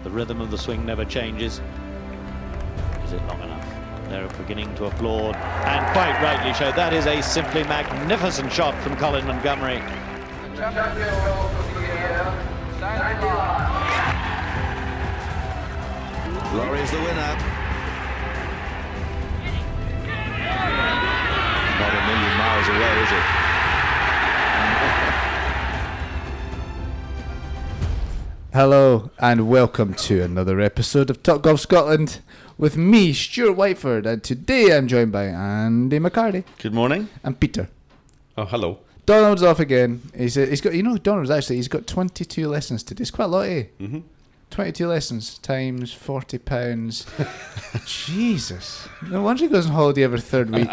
The rhythm of the swing never changes. Is it long enough? They're beginning to applaud, and quite rightly so. That is a simply magnificent shot from Colin Montgomery. Laurie's the winner. Not a million miles away, is it? Hello and welcome to another episode of Top Golf Scotland with me, Stuart Whiteford, and today I'm joined by Andy McCarty. Good morning. And Peter. Oh, hello. Donald's off again. He's got, he's got 22 lessons today. It's quite a lot, eh? Mm-hmm. 22 lessons times £40. Jesus. No wonder he goes on holiday every third week.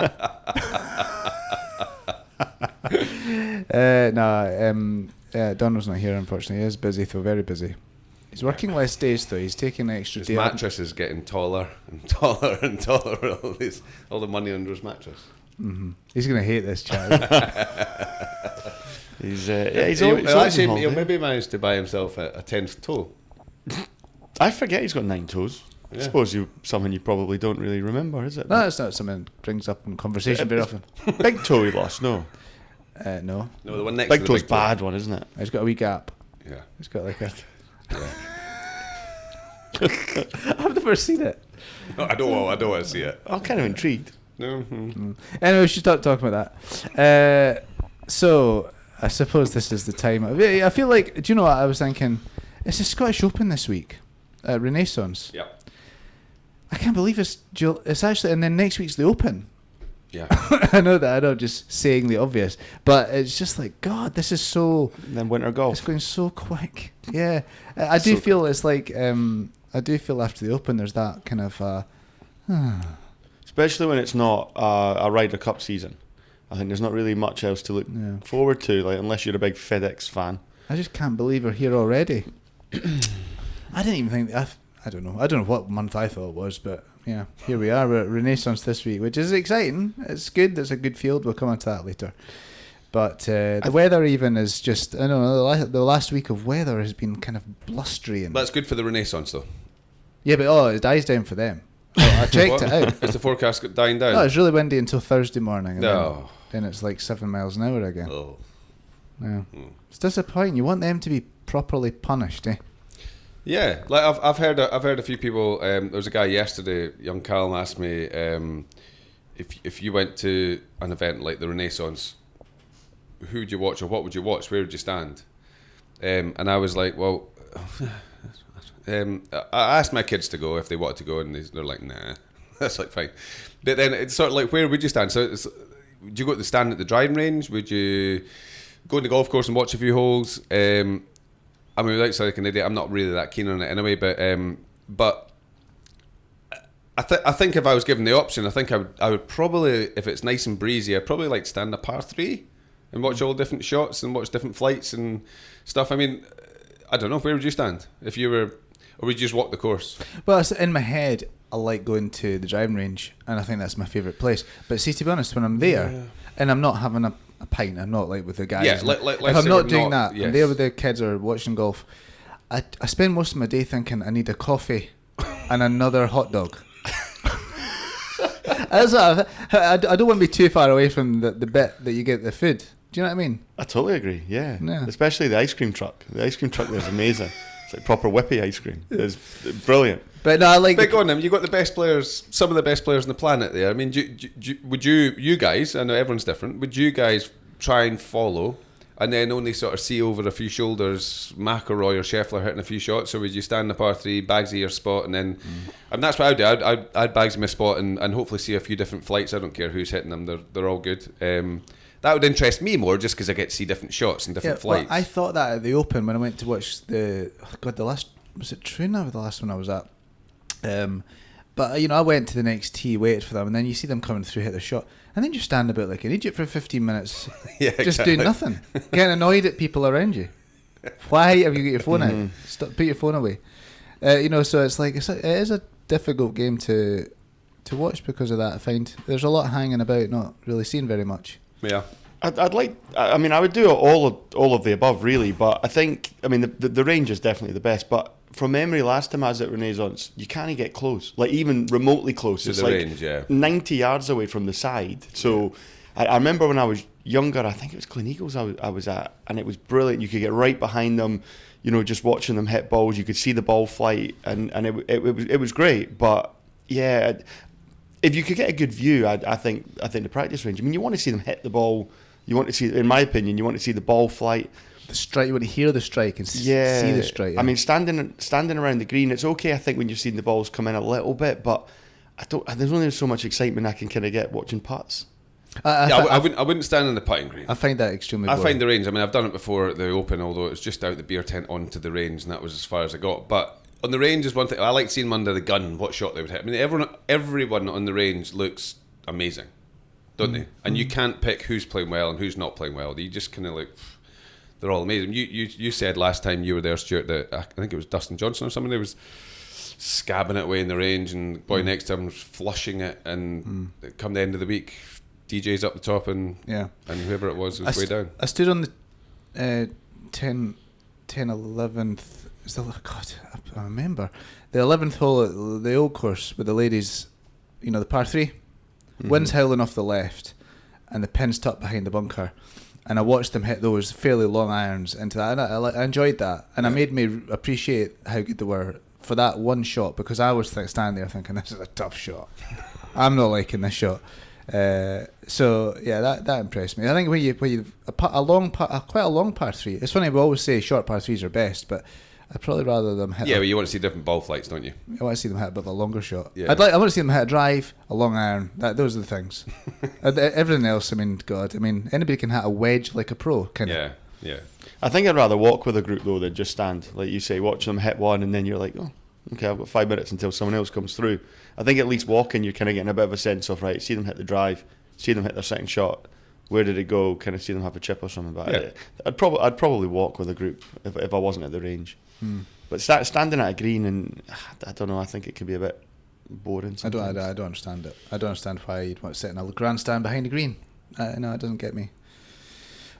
Donald's not here, unfortunately. He is busy, though, very busy. He's working less days, though. He's taking an extra His day. mattress is getting taller and taller and taller. All the money under his mattress. Mm-hmm. He's going to hate this child. He'll maybe manage to buy himself a 10th toe. I forget he's got 9 toes. Yeah. I suppose something you probably don't really remember, is it? No, it's not something that brings up in conversation very often. Big toe he lost, no. No. No, the one next Big to the toe's big toe. bad one, isn't it? He's got a wee gap. Yeah. He's got like a... Yeah. I've never seen it. No, I don't want to see it. I'm kind of intrigued. No. Anyway, we should stop talking about that. So, I suppose this is the time. I feel like, do you know what I was thinking? It's the Scottish Open this week at Renaissance. Yeah. I can't believe it's actually, and then next week's the Open. Yeah. I know, just saying the obvious, but it's just like, God, this is so... And then winter golf. It's going so quick. Yeah. I do feel it's like, I do feel after the Open there's that kind of... Especially when it's not a Ryder Cup season. I think there's not really much else to look forward to, like unless you're a big FedEx fan. I just can't believe we're here already. I didn't even think... I don't know what month I thought it was, but yeah, here we are. We're at Renaissance this week, which is exciting. It's good. It's a good field. We'll come on to that later. But the weather even is just... I don't know, the last week of weather has been kind of blustery. And That's good for the Renaissance, though. yeah, but it dies down for them. I checked it out. Is the forecast dying down? No, it's really windy until Thursday morning. And No. then it's like 7 miles an hour again. Oh. Yeah. It's disappointing. You want them to be properly punished, eh? Yeah, like I've heard a few people. There was a guy yesterday. Young Callum asked me if you went to an event like the Renaissance, who would you watch or what would you watch? Where would you stand? And I was like, well, I asked my kids to go if they wanted to go, and they're like, nah, that's like fine. But then it's sort of like, where would you stand? So would you go to the stand at the driving range? Would you go to the golf course and watch a few holes? I mean, without sounding like an idiot, I'm not really that keen on it anyway. But I think if I was given the option, I think I would probably, if it's nice and breezy, I'd probably like to stand a par 3 and watch all different shots and watch different flights and stuff. I mean, I don't know, where would you stand if you were, or would you just walk the course? Well, in my head, I like going to the driving range, and I think that's my favourite place. But see, to be honest, when I'm there and I'm not having a pint, I'm not like with the guys. Yeah, if I'm not doing that, I'm there with the kids or watching golf. I spend most of my day thinking I need a coffee and another hot dog. I don't want to be too far away from the bit that you get the food. Do you know what I mean? I totally agree, yeah. Especially the ice cream truck. The ice cream truck there's amazing. It's like proper whippy ice cream. It's brilliant. But no, I like... Big on them. You got the best players, some of the best players on the planet there. I mean, would you guys, I know everyone's different, would you guys try and follow and then only sort of see over a few shoulders McIlroy or Scheffler hitting a few shots, or would you stand in the par 3, Bagsy your spot, and then... And that's what I would do. I'd Bagsy my spot and hopefully see a few different flights. I don't care who's hitting them. They're all good. That would interest me more just because I get to see different shots and different flights. Well, I thought that at the Open when I went to watch the last... Was it Trina, the last one I was at? But I went to the next tee, waited for them, and then you see them coming through, hit the shot, and then you stand about like an idiot for 15 minutes, just doing nothing, getting annoyed at people around you. Why have you got your phone out? Stop, put your phone away. So it's like it is a difficult game to watch because of that. I find there's a lot hanging about, not really seen very much. Yeah. I'd like. I mean, I would do all of the above, really. But I think, I mean, the range is definitely the best. But from memory, last time I was at Renaissance, you can't get close, like even remotely close. To it's the like range, yeah. 90 yards away from the side. So I remember when I was younger, I think it was Gleneagles I was at, and it was brilliant. You could get right behind them, you know, just watching them hit balls. You could see the ball flight, and it was great. But yeah, if you could get a good view, I think the practice range. I mean, you want to see them hit the ball. You want to see, in my opinion, you want to see the ball flight. The strike, you want to hear the strike and see the strike. Yeah. I mean, standing around the green, it's okay, I think, when you're seeing the balls come in a little bit, but there's only so much excitement I can kind of get watching putts. I wouldn't stand in the putting green. I find that extremely boring. I find the range, I mean, I've done it before at the Open, although it was just out the beer tent onto the range, and that was as far as I got. But on the range is one thing. I like seeing them under the gun, what shot they would hit. I mean, everyone on the range looks amazing, don't they? And you can't pick who's playing well and who's not playing well. You just kind of like, they're all amazing. You said last time you were there, Stuart, that I think it was Dustin Johnson or somebody who was scabbing it away in the range, and the boy next to him was flushing it, and come the end of the week, DJ's up the top, and whoever it was way down. I stood on the 10 11th. God, I remember the 11th hole at the old course with the ladies. You know, the par 3. Wind's howling off the left, and the pin's tucked behind the bunker. And I watched them hit those fairly long irons into that, and I enjoyed that, and it made me appreciate how good they were for that one shot, because I was standing there thinking, this is a tough shot. I'm not liking this shot. So yeah, that impressed me. I think when you quite a long par 3. It's funny, we always say short par 3s are best, but I'd probably rather them hit. Yeah, but you want to see different ball flights, don't you? I want to see them hit a bit of a longer shot. Yeah. I want to see them hit a drive, a long iron. Those are the things. Everything else, I mean, God, I mean, anybody can hit a wedge like a pro, kind of. Yeah. I think I'd rather walk with a group though than just stand, like you say, watch them hit one, and then you're like, oh, okay, I've got 5 minutes until someone else comes through. I think at least walking, you're kind of getting a bit of a sense of, right, see them hit the drive, see them hit their second shot, where did it go, kind of see them have a chip or something. But I'd probably walk with a group if I wasn't at the range. But standing at a green, and I don't know, I think it could be a bit boring sometimes. I don't understand it. I don't understand why you'd want to sit in a grandstand behind a green. No, it doesn't get me.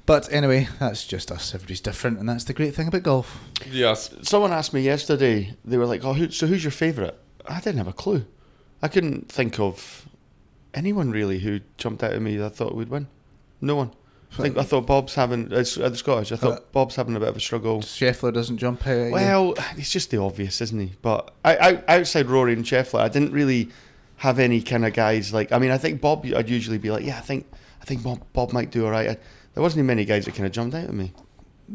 But anyway, that's just us. Everybody's different, and that's the great thing about golf. Yes. Someone asked me yesterday, they were like, oh, who's your favourite? I didn't have a clue. I couldn't think of anyone really who jumped out at me that I thought would win. No one. I thought Bob's having, at the Scottish, I thought Bob's having a bit of a struggle. Scheffler doesn't jump out at Well, he's just the obvious, isn't he? But outside Rory and Scheffler, I didn't really have any kind of guys like, I mean, I think Bob, I'd usually be like, yeah, I think Bob might do all right. There wasn't many guys that kind of jumped out at me.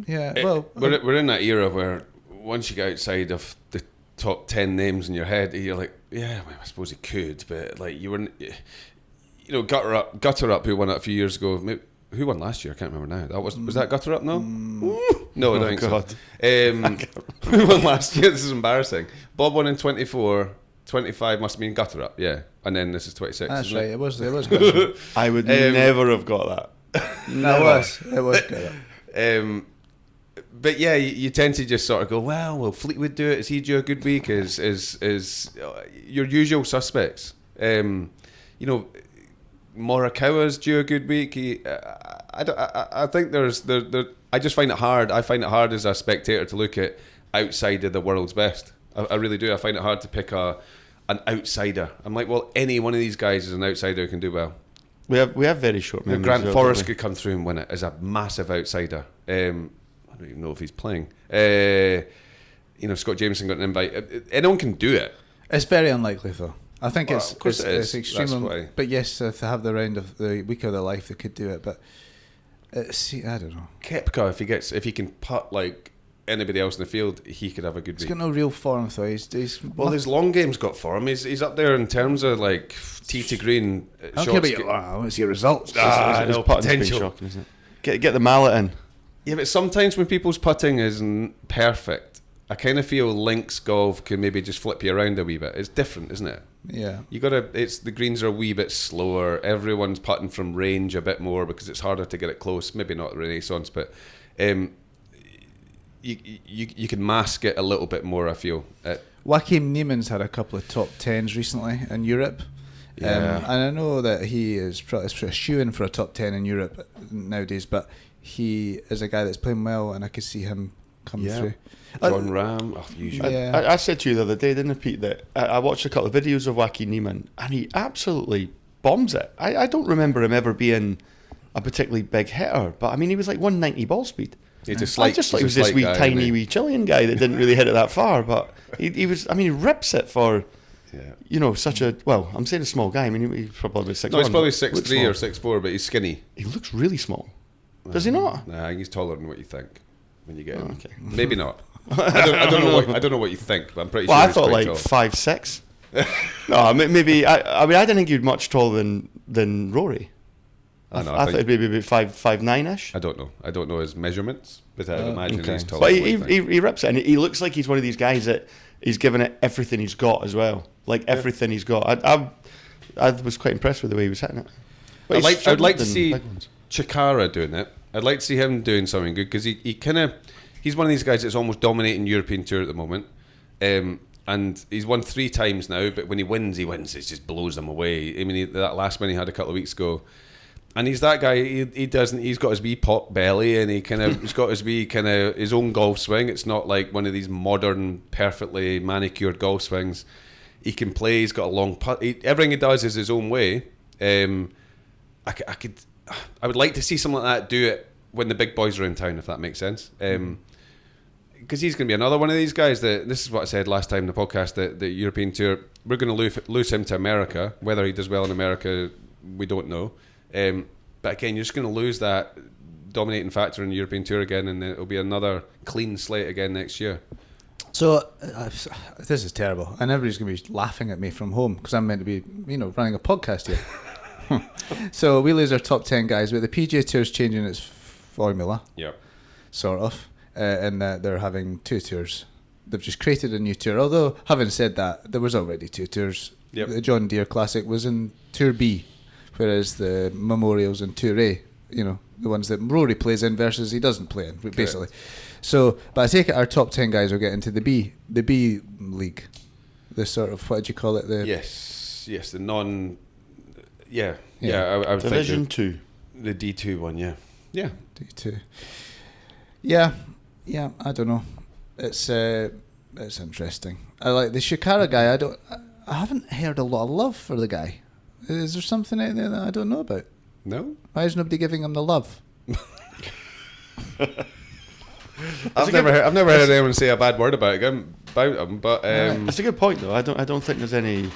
Yeah, well... We're in that era where once you get outside of the top 10 names in your head, you're like, yeah, well, I suppose he could, but like you weren't... You know, Gutter Up, who won it a few years ago. Maybe, who won last year? I can't remember now. Was that Gutter Up? No, no, I don't think so. Who won last year? This is embarrassing. Bob won in 24. 25 must have been Gutter Up, yeah. And then this is 26. That's right. It was Gutter Up. I would never have got that. It was Gutter Up. But yeah, you tend to just sort of go, well, will Fleetwood do it? Is he do a good week? Is your usual suspects? You know, Morikawa's due a good week. I think there's I just find it hard. I find it hard as a spectator to look at outside of the world's best. I really do. I find it hard to pick an outsider. I'm like, well, any one of these guys is an outsider who can do well. We have very short memories. Grant Forrest could come through and win it as a massive outsider. I don't even know if he's playing. You know, Scott Jameson got an invite. Anyone can do it. It's very unlikely, though. I think it's extremely. But yes, if they have the round of the week of their life, they could do it. But I don't know. Koepka, if he can putt like anybody else in the field, he could have a good week. He's got no real form, though. His long game's got form. He's up there in terms of like tee to green shots. I want to see results. I know, potential. Shocking, isn't it? Get the mallet in. Yeah, but sometimes when people's putting isn't perfect, I kind of feel links golf can maybe just flip you around a wee bit. It's different, isn't it? Yeah. The greens are a wee bit slower. Everyone's putting from range a bit more because it's harder to get it close. Maybe not Renaissance, but you can mask it a little bit more, I feel. Joachim Niemann's had a couple of top 10s recently in Europe. Yeah. And I know that he is probably a shoe-in for a top 10 in Europe nowadays, but he is a guy that's playing well, and I could see him coming through. John Ram, usually. Yeah. I said to you the other day, didn't I, Pete, that I watched a couple of videos of Joaquin Niemann, and he absolutely bombs it. I don't remember him ever being a particularly big hitter, but I mean, he was like 190 ball speed. I just I just thought he was this wee tiny wee Chilean guy that didn't really hit it that far, but he was. I mean, he rips it for. Yeah. Such a I'm saying a small guy. I mean, he's probably 6'1". No, he's probably 6'3" or 6'4", but he's skinny. He looks really small. Does he not? Nah, I think he's taller than what you think when you get him. Okay. Maybe not. I don't know what you think, but I'm pretty Well, sure I he's thought quite like tall. 5'6". No, maybe. I mean, I didn't think he was much taller than Rory. I thought it'd be about 5'9" ish. I don't know. I don't know his measurements, but I imagine Okay. he's taller. But than what you think. he rips it, and he looks like he's one of these guys that he's given it everything he's got as well. Like everything he's got. I was quite impressed with the way he was hitting it. But I'd like to than see big ones. Chikara doing it. I'd like to see him doing something good because he's one of these guys that's almost dominating European Tour at the moment. And he's won 3 times now, but when he wins, it just blows them away. I mean, that last win he had a couple of weeks ago. And he's that guy. He's got his wee pot belly, and he's got his wee his own golf swing. It's not like one of these modern, perfectly manicured golf swings. He can play. He's got a long putt. Everything he does is his own way. I would like to see something like that do it when the big boys are in town, if that makes sense. Because he's going to be another one of these guys that, this is what I said last time in the podcast, that the European Tour, we're going to lose him to America. Whether he does well in America, we don't know. But again, you're just going to lose that dominating factor in the European Tour again, and it'll be another clean slate again next year. So this is terrible, and everybody's going to be laughing at me from home because I'm meant to be, running a podcast here. So we lose our top 10 guys, but the PGA Tour's changing its formula, sort of, in that they're having 2 tours. They've just created a new tour. Although, having said that, there was already 2 tours. Yep. The John Deere Classic was in Tour B, whereas the Memorial's in Tour A. The ones that Rory plays in versus he doesn't play in, basically. So, but I take it our top 10 guys will get into the B league, the sort of, what do you call it? Yes, the non. I would Division think 2. the D2 one. Yeah. D2. Yeah, I don't know. It's interesting. I like the Shikara guy. I haven't heard a lot of love for the guy. Is there something out there that I don't know about? No. Why is nobody giving him the love? I've never heard anyone say a bad word about him. But It's a good point though. I don't think there's any.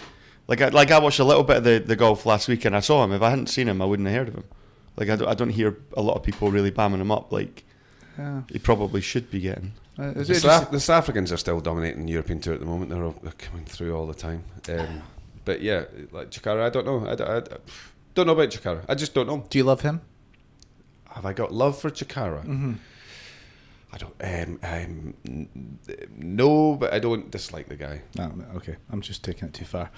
Like I watched a little bit of the golf last week, and I saw him. If I hadn't seen him, I wouldn't have heard of him. Like I don't hear a lot of people really bamming him up. Like he probably should be getting. the South Africans are still dominating the European Tour at the moment. They're coming through all the time. But yeah, like Chikara, I don't know. I don't know about Chikara. I just don't know. Do you love him? Have I got love for Chikara? Mm-hmm. I don't. No, but I don't dislike the guy. No, okay. I'm just taking it too far.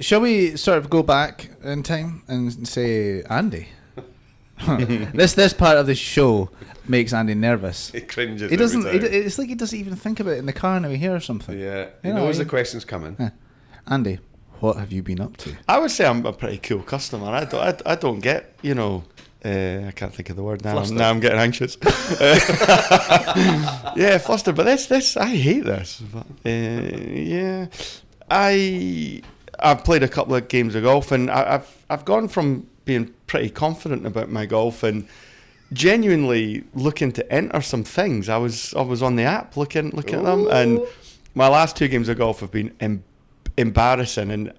Shall we sort of go back in time and say Andy? This part of the show makes Andy nervous. He cringes. He doesn't. Every time. It's like he doesn't even think about it in the car now he hears something. Yeah, he You know, knows he- the question's coming. Andy, what have you been up to? I would say I'm a pretty cool customer. I don't get I can't think of the word now. Flustered. Now I'm getting anxious. Yeah, flustered. But this I hate this. But, yeah, I've played a couple of games of golf, and I've gone from being pretty confident about my golf and genuinely looking to enter some things. I was on the app looking at them, and my last 2 games of golf have been embarrassing, and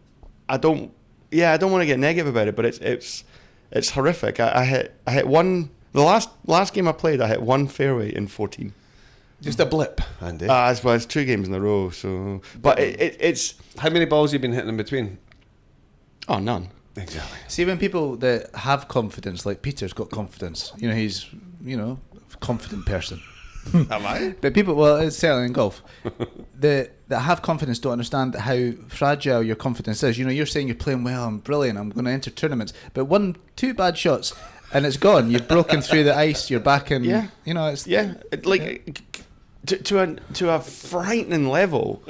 I don't want to get negative about it, but it's horrific. I hit one. The last game I played, I hit 1 fairway in 14. Just a blip, Andy. It's 2 games in a row. So, but it's How many balls have you been hitting in between? none. Exactly. See, when people that have confidence, like Peter's got confidence, he's a confident person. Am I? But people, well, it's certainly in golf, that have confidence don't understand how fragile your confidence is. You're saying you're playing well, I'm brilliant, I'm going to enter tournaments, but 1-2 bad shots and it's gone. You've broken through the ice. You're back in. Yeah. It's To a frightening level.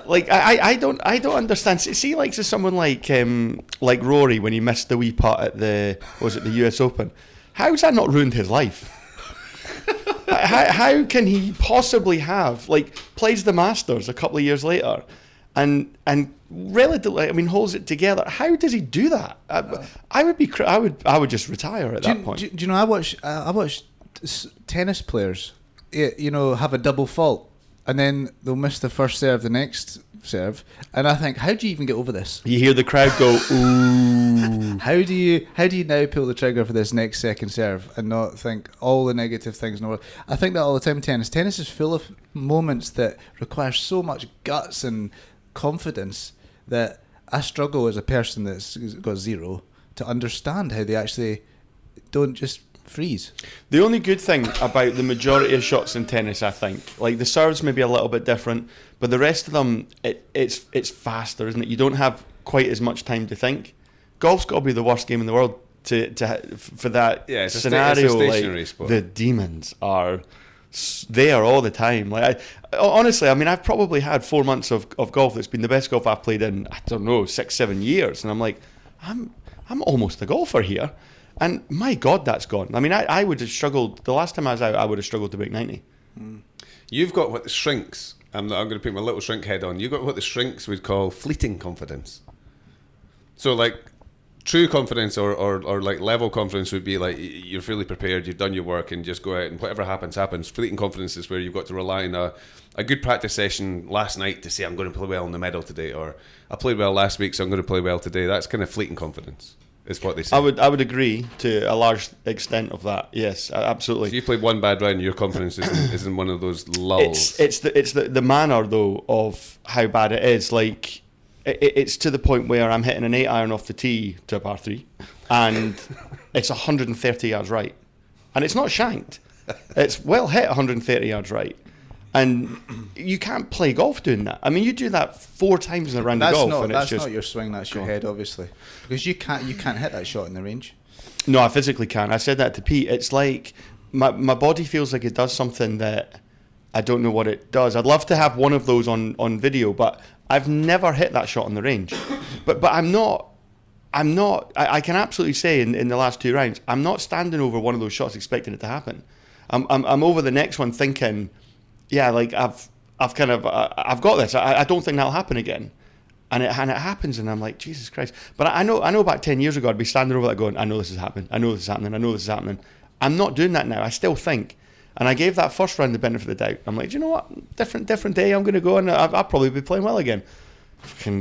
like I don't understand. See, like to someone like Rory when he missed the wee putt at the US Open. How's that not ruined his life? how can he possibly have plays the Masters a couple of years later, and relatively, I mean, holds it together? How does he do that? I would just retire at that point. Do you know? I watch tennis players, have a double fault, and then they'll miss the first serve, the next serve, and I think, how do you even get over this? You hear the crowd go, ooh. How do you now pull the trigger for this next second serve and not think all the negative things in the world? I think that all the time in tennis. Tennis is full of moments that require so much guts and confidence that I struggle as a person that's got zero to understand how they actually don't just freeze. The only good thing about the majority of shots in tennis, I think, like the serves may be a little bit different, but the rest of them, it's faster, isn't it? You don't have quite as much time to think. Golf's got to be the worst game in the world for that scenario. It's a stationary sport. The demons are there all the time. Honestly, I mean, I've probably had 4 months of golf that's been the best golf I've played in, I don't know, 6-7 years, and I'm like, I'm almost a golfer here. And my God, that's gone. I mean, I would have struggled. The last time I was out, I would have struggled to break 90. You've got what the shrinks, I'm going to put my little shrink head on. You've got what the shrinks would call fleeting confidence. So, true confidence or level confidence would be you're fully prepared, you've done your work, and just go out and whatever happens. Fleeting confidence is where you've got to rely on a good practice session last night to say, I'm going to play well in the medal today, or I played well last week, so I'm going to play well today. That's kind of fleeting confidence. Is what they say. I would agree to a large extent of that. Yes, absolutely. If you played one bad round, your confidence isn't one of those lulls. It's the manner though of how bad it is. It's to the point where I'm hitting an 8-iron off the tee to a par 3, and it's 130 yards right, and it's not shanked. It's well hit 130 yards right. And you can't play golf doing that. I mean, you do that 4 times in a round of golf. That's not your swing, that's your head, obviously. Because you can't hit that shot in the range. No, I physically can't. I said that to Pete. It's like my body feels like it does something that I don't know what it does. I'd love to have one of those on video, but I've never hit that shot in the range. But I'm not. I can absolutely say in the last 2 rounds, I'm not standing over one of those shots expecting it to happen. I'm over the next one thinking, yeah, I've got this. I don't think that'll happen again, and it happens, and I'm like, Jesus Christ! But I know back 10 years ago, I'd be standing over that going, I know this is happening. I know this is happening. I know this is happening. I'm not doing that now. I still think, and I gave that first round the benefit of the doubt. I'm like, do you know what? Different day. I'm going to go, and I'll probably be playing well again.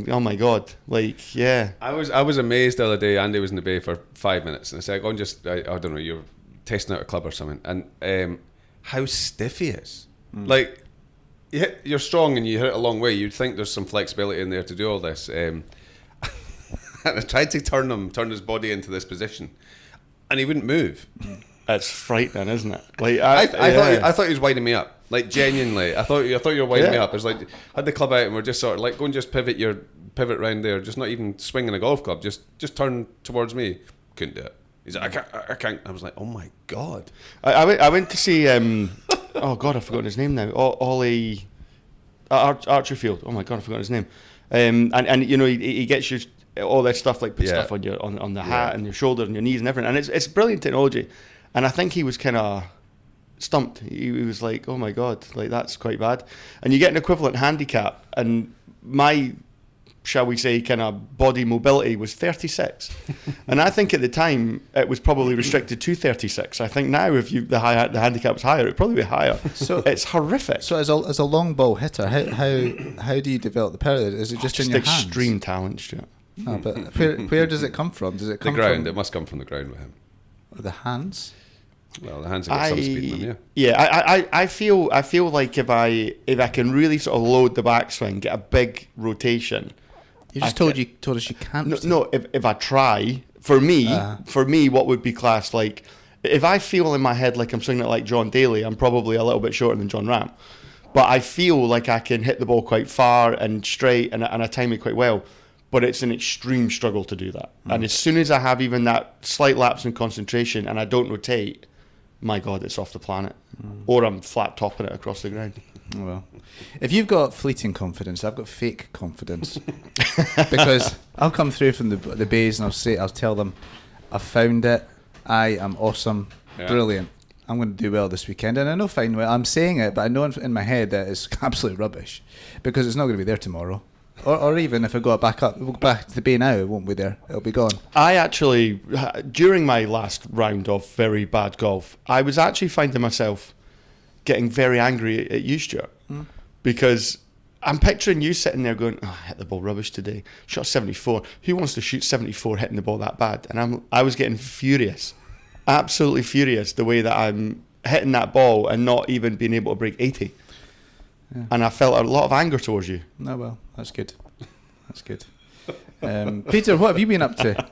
Oh my God! Yeah. I was amazed the other day. Andy was in the bay for 5 minutes, and I said, "Go and I don't know. You're testing out a club or something," and how stiff he is. You're strong and you hit it a long way. You'd think there's some flexibility in there to do all this. And I tried to turn his body into this position, and he wouldn't move. It's frightening, isn't it? I thought he was winding me up. Genuinely, I thought you were winding me up. It was had the club out and we're just sort of go and just pivot round there. Just not even swinging a golf club. Just turn towards me. Couldn't do it. He's like, I can't. I was like, oh my God. I went to see. Oh God, I've forgotten his name now. Ollie Archerfield. Oh my God, I've forgotten his name. And you know he gets you all that stuff stuff on your on the hat and your shoulder and your knees and everything. And it's brilliant technology. And I think he was kind of stumped. He was like, oh my God, that's quite bad. And you get an equivalent handicap. And my, shall we say, kind of body mobility was 36. And I think at the time it was probably restricted to 36. I think now if the handicap was higher, it'd probably be higher. So it's horrific. So as a long ball hitter, how do you develop the power? Is it just in your hands? Extreme talent, Stuart. No, but where does it come from? Does it come the ground? from It must come from the ground with him. The hands? Well, the hands have got some speed in them, I feel like if I can really sort of load the backswing, get a big rotation. You just told us you can't. No. If I try, for me, what would be classed if I feel in my head like I'm swinging it like John Daly, I'm probably a little bit shorter than John Ram, but I feel like I can hit the ball quite far and straight, and I time it quite well. But it's an extreme struggle to do that. And as soon as I have even that slight lapse in concentration and I don't rotate, my God, it's off the planet. Or I'm flat topping it across the ground. Well, if you've got fleeting confidence, I've got fake confidence. Because I'll come through from the bays and I'll tell them, I found it. I am awesome, brilliant. I'm going to do well this weekend, and I know fine well. I'm saying it, but I know in my head that it's absolute rubbish because it's not going to be there tomorrow. Or even if I go back to the bay now, it won't be there. It'll be gone. I actually, during my last round of very bad golf, I was actually finding myself getting very angry at you, Stuart, because I'm picturing you sitting there going, "Oh, I hit the ball rubbish today. Shot 74. Who wants to shoot 74 hitting the ball that bad?" And I was getting furious, absolutely furious, the way that I'm hitting that ball and not even being able to break 80. Yeah. And I felt a lot of anger towards you. Oh, well, that's good. That's good. Peter, what have you been up to?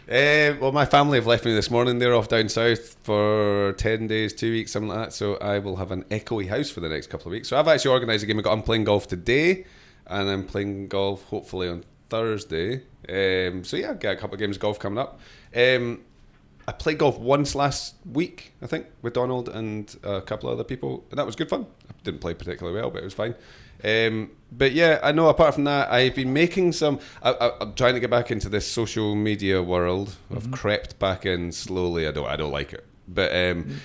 Well, my family have left me this morning. They're off down south for 10 days, 2 weeks, something like that. So I will have an echoey house for the next couple of weeks. So I've actually organised a game. I'm playing golf today, and I'm playing golf hopefully on Thursday. So yeah, I've got a couple of games of golf coming up. I played golf once last week, I think, with Donald and a couple of other people, and that was good fun. I didn't play particularly well, but it was fine. But yeah, I know apart from that, I've been making some... I'm trying to get back into this social media world. I've crept back in slowly. I don't like it. But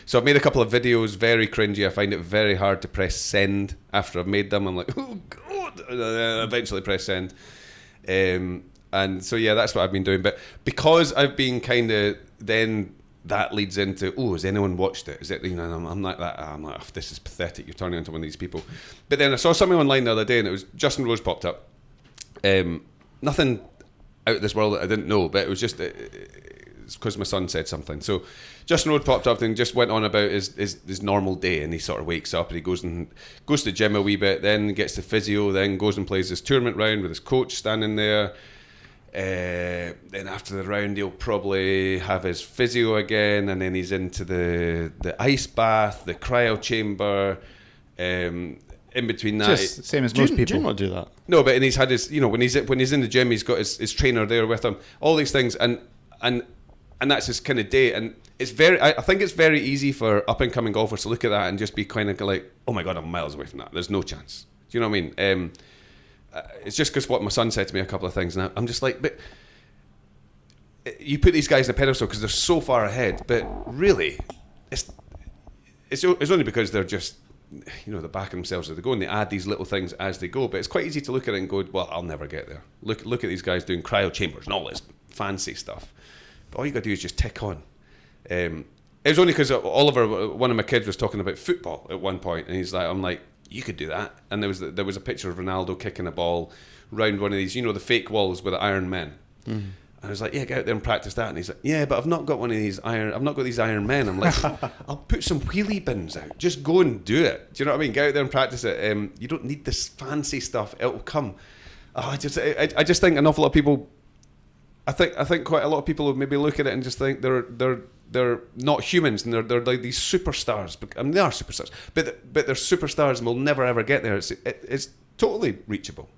so I've made a couple of videos, very cringy. I find it very hard to press send after I've made them. I'm like, oh God! And then I eventually press send. And so yeah, that's what I've been doing. But because I've been kind of... Then that leads into, has anyone watched it? Is it, I'm like that. I'm like, this is pathetic. You're turning into one of these people. But then I saw something online the other day, and it was Justin Rose popped up. Nothing out of this world that I didn't know, but it was just it's because my son said something. So Justin Rose popped up and just went on about his normal day, and he sort of wakes up and he goes to the gym a wee bit, then gets to physio, then goes and plays his tournament round with his coach standing there. Then after the round he'll probably have his physio again, and then he's into the ice bath, the cryo chamber. In between that, just same as most people. Do you not do that? No, but and he's had his, when he's in the gym, he's got his trainer there with him. All these things, and that's his kind of day. And it's I think it's very easy for up and coming golfers to look at that and just be kind of like, oh my God, I'm miles away from that. There's no chance. Do you know what I mean? It's just because what my son said to me a couple of things, and I'm just like, but you put these guys in a pedestal because they're so far ahead, but really, it's only because they're just, they're backing themselves as they go, and they add these little things as they go. But it's quite easy to look at it and go, well, I'll never get there. Look at these guys doing cryo chambers and all this fancy stuff. But all you got to do is just tick on. It was only because Oliver, one of my kids, was talking about football at one point, and I'm like, you could do that. And there was a picture of Ronaldo kicking a ball round one of these, the fake walls with the Iron Men. And I was like, yeah, get out there and practice that. And he's like, yeah, but I've not got these Iron Men. I'm like, I'll put some wheelie bins out. Just go and do it. Do you know what I mean? Get out there and practice it. You don't need this fancy stuff. It'll come. I just think an awful lot of people. I think quite a lot of people would maybe look at it and just think they're not humans, and they're like these superstars. I mean, they are superstars, but they're superstars and will never ever get there. It's totally reachable.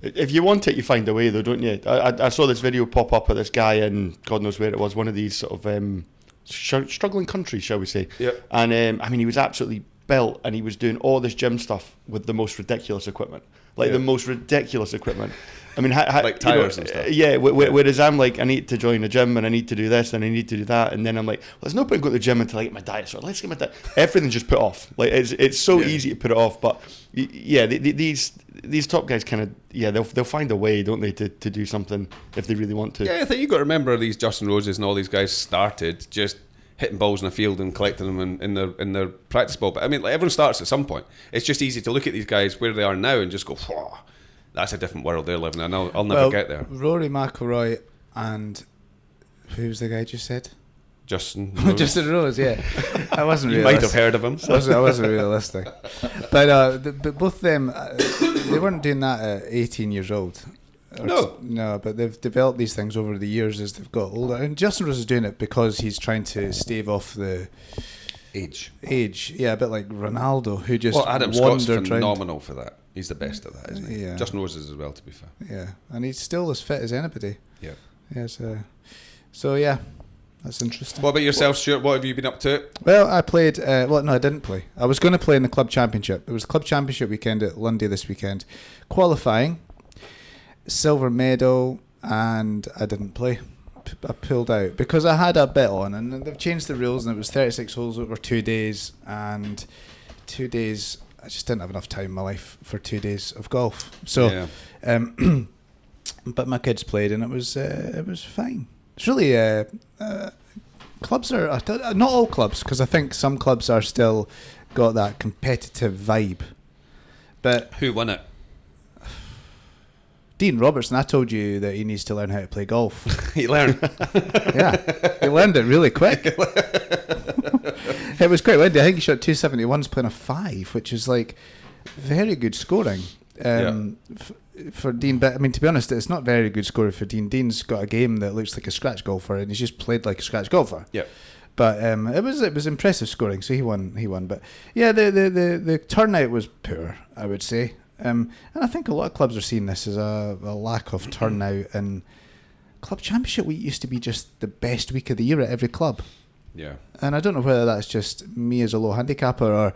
If you want it, you find a way, though, don't you? I saw this video pop up of this guy in God knows where it was, one of these sort of struggling countries, shall we say? Yeah. And he was absolutely built, and he was doing all this gym stuff with the most ridiculous equipment, the most ridiculous equipment. I mean, like tires and stuff. Yeah. Whereas I'm like, I need to join a gym, and I need to do this, and I need to do that, and then I'm like, well, there's no point going to the gym until I get my diet sorted. Let's get my diet. Everything's just put off. Like it's so easy to put it off, but yeah, these top guys kind of they'll find a way, don't they, to do something if they really want to. Yeah, I think you got to remember these Justin Roses and all these guys started just hitting balls in the field and collecting them in their practice ball. But I mean, everyone starts at some point. It's just easy to look at these guys where they are now and just go, whoa, that's a different world they're living in. I'll never get there. Rory McIlroy and who's the guy you just said? Justin Rose. Justin Rose, yeah. I wasn't. You might have heard of him. I wasn't realistic, but both of them they weren't doing that at 18 years old. No, but they've developed these things over the years as they've got older. And Justin Rose is doing it because he's trying to stave off the age. Yeah, a bit like Ronaldo, who just Adam Scott's phenomenal for that. He's the best at that, isn't he? Yeah. Justin Rose is as well, to be fair. Yeah, and he's still as fit as anybody. Yeah. Yes. So yeah, That's interesting. What about yourself, Stuart? What have you been up to? Well, I played. Well, no, I didn't play. I was going to play in the club championship. It was the club championship weekend at Lundy this weekend. Qualifying, silver medal, and I didn't play. I pulled out because I had a bet on, and they've changed the rules, and it was 36 holes over 2 days, and 2 days. I just didn't have enough time in my life for 2 days of golf. So, but my kids played, and it was fine. It's really clubs are not all clubs, because I think some clubs are still got that competitive vibe. But who won it? Dean Robertson. I told you that he needs to learn how to play golf. He learned. Yeah, he learned it really quick. It was quite windy. I think he shot 271s playing a 5, which is like very good scoring for Dean. But I mean, to be honest, it's not very good scoring for Dean. Dean's got a game that looks like a scratch golfer, and he's just played like a scratch golfer. Yeah. But it was impressive scoring, so he won. But yeah, the turnout was poor, I would say. And I think a lot of clubs are seeing this as a lack of turnout. And club championship week used to be just the best week of the year at every club. Yeah. And I don't know whether that's just me as a low handicapper, or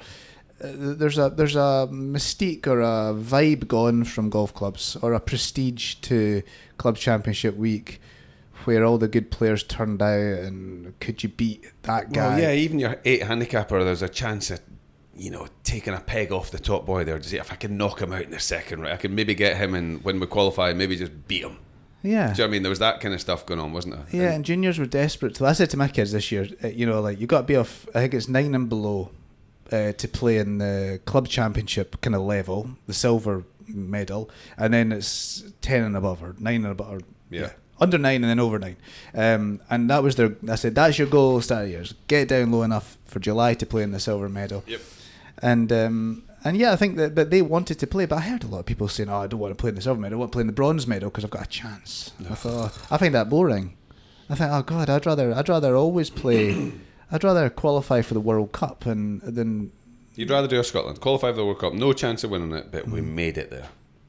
there's a mystique or a vibe gone from golf clubs, or a prestige to club championship week, where all the good players turned out, and could you beat that guy? Well, yeah, even your 8 handicapper, there's a chance of, taking a peg off the top boy there to see if I can knock him out in the second round. I can maybe get him, and when we qualify, maybe just beat him. Yeah. Do you know what I mean? There was that kind of stuff going on, wasn't there? Yeah, and juniors were desperate. So I said to my kids this year, you got to be off, I think it's 9 and below to play in the club championship kind of level, the silver medal, and then it's 10 and above, or 9 and above, or under 9 and then over 9. And that was I said, that's your goal start of years. Get down low enough for July to play in the silver medal. Yep. And yeah, I think that they wanted to play, but I heard a lot of people saying, I don't want to play in the silver medal, I want to play in the bronze medal because I've got a chance. I thought, I find that boring. I think, oh God, I'd rather always play, I'd rather qualify for the World Cup than... You'd rather do a Scotland, qualify for the World Cup, no chance of winning it, but we made it there.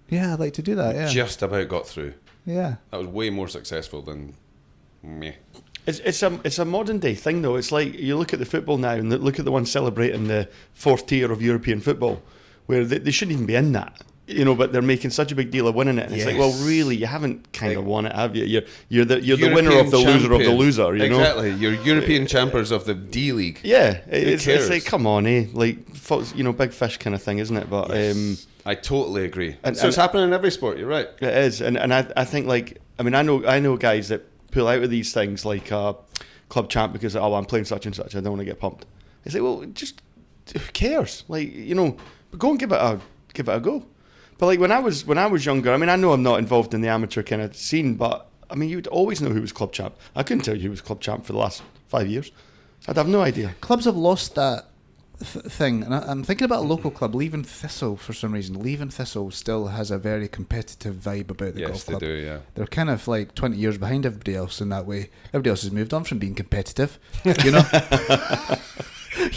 Yeah, I'd like to do that, yeah. Just about got through. Yeah. That was way more successful than me. It's a modern day thing though. It's like you look at the football now and look at the ones celebrating the 4th tier of European football, where they shouldn't even be in that, but they're making such a big deal of winning it, and it's like, well, really, you haven't kind of won it, have you? You're the winner of the loser of the loser, Exactly, you're European champions of the D League. Yeah, it's like, come on, like big fish kind of thing, isn't it? But I totally agree. So it's happening in every sport. You're right. It is, and I think I know guys that pull out of these things like club champ because I'm playing such and such, I don't want to get pumped. It's like, well, just who cares? Like, but go and give it a go. But like when I was younger, I know I'm not involved in the amateur kind of scene, but you'd always know who was club champ. I couldn't tell you who was club champ for the last 5 years. I'd have no idea. Clubs have lost that thing, and I'm thinking about a local club, Leaving Thistle, for some reason. Leaving Thistle still has a very competitive vibe about the golf club. Yes, they do, yeah. They're kind of like 20 years behind everybody else in that way. Everybody else has moved on from being competitive, You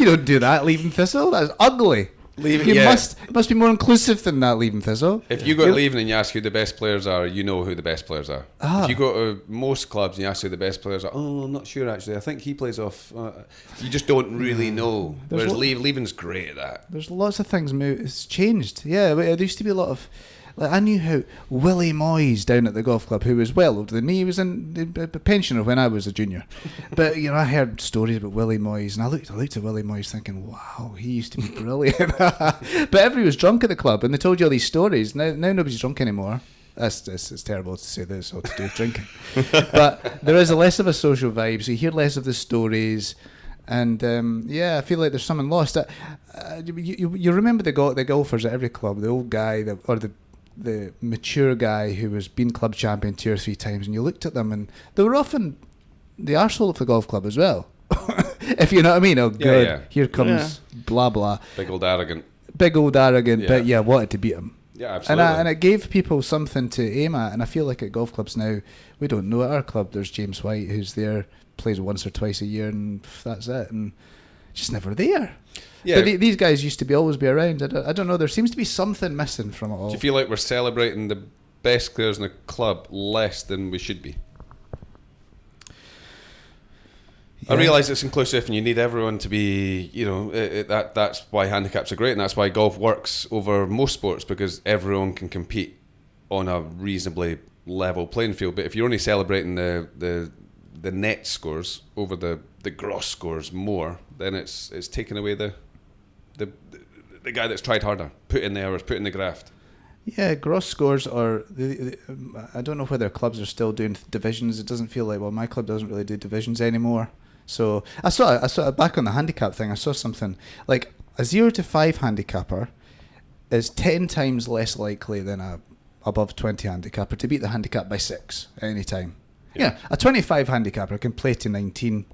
don't do that, Leaving Thistle. That's ugly. It must be more inclusive than that, Leaving Thistle. If you go to Leaving and you ask who the best players are, you know who the best players are. If you go to most clubs and you ask who the best players are, I'm not sure actually. I think he plays off. You just don't really know. Whereas Leaving's great at that. There's lots of things. It's changed. Yeah, there used to be a lot of. Like, I knew how Willie Moyes down at the golf club, who was well older than me, he was in a pensioner when I was a junior. But I heard stories about Willie Moyes, and I looked at Willie Moyes thinking, wow, he used to be brilliant. But everybody was drunk at the club, and they told you all these stories. Now nobody's drunk anymore. It's terrible to say this all to do with drinking. But there is less of a social vibe, so you hear less of the stories. And I feel like there's something lost. You remember the golfers at every club, the old guy, the mature guy who was been club champion 2 or 3 times, and you looked at them and they were often the arsehole of the golf club as well. If you know what I mean. Oh, good. Here comes blah blah. Big old arrogant. But wanted to beat him. Yeah, absolutely. And it gave people something to aim at, and I feel like at golf clubs now, we don't know. At our club there's James White, who's there, plays once or twice a year, and that's it, and just never there. Yeah. But these guys used to always be around. I don't know. There seems to be something missing from it all. Do you feel like we're celebrating the best players in the club less than we should be? I realise it's inclusive and you need everyone to be, that's why handicaps are great, and that's why golf works over most sports, because everyone can compete on a reasonably level playing field. But if you're only celebrating the net scores over the gross scores more, then it's taking away the guy that's tried harder, put in the hours, put in the graft. Yeah, gross scores are. I don't know whether clubs are still doing divisions. It doesn't feel like. Well, my club doesn't really do divisions anymore. So I saw back on the handicap thing. I saw something like a 0 to 5 handicapper is 10 times less likely than a above 20 handicapper to beat the handicap by 6 at any time. Yeah, a 25 handicapper can play to 19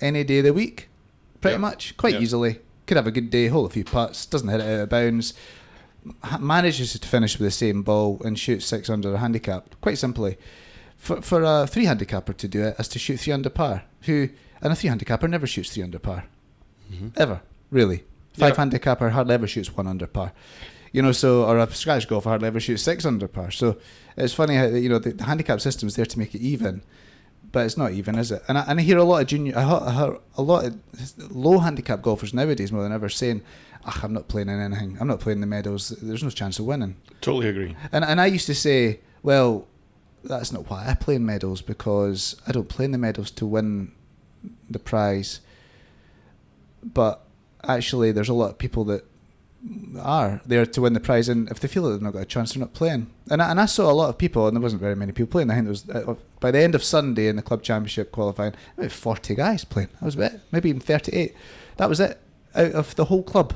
any day of the week, pretty much, quite easily. Could have a good day, hole a few putts, doesn't hit it out of bounds, manages to finish with the same ball and shoot 6 under a handicap. Quite simply, for a 3 handicapper to do it is to shoot 3 under par. And a 3 handicapper never shoots 3 under par, ever, really. 5 handicapper hardly ever shoots 1 under par. Or a Scottish golfer hardly ever shoots 6 under par. So it's funny how the handicap system is there to make it even, but it's not even, is it? And I hear a lot of a lot of low handicap golfers nowadays more than ever saying, I'm not playing in anything. I'm not playing the medals. There's no chance of winning. Totally agree. And I used to say, well, that's not why I play in medals, because I don't play in the medals to win the prize. But actually, there's a lot of people that are there to win the prize, and if they feel that they've not got a chance, they're not playing. And I saw a lot of people, and there wasn't very many people playing. I think there was by the end of Sunday in the club championship qualifying, maybe 40 guys playing. That was it. Maybe even 38. That was it out of the whole club.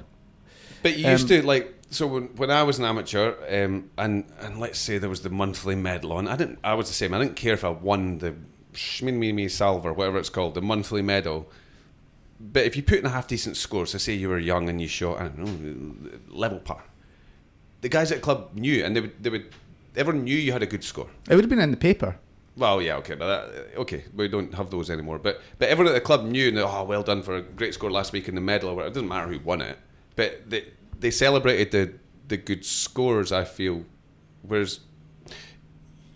But you used to so when I was an amateur, and let's say there was the monthly medal on. I was the same. I didn't care if I won the Shmin Salver, whatever it's called, the monthly medal. But if you put in a half decent score, so say you were young and you shot, I don't know, level par, the guys at the club knew, and they would everyone knew you had a good score. It would have been in the paper. Well, yeah, okay, we don't have those anymore. But everyone at the club knew, and well done for a great score last week in the medal. Or whatever. It doesn't matter who won it, but they celebrated the good scores, I feel. Whereas,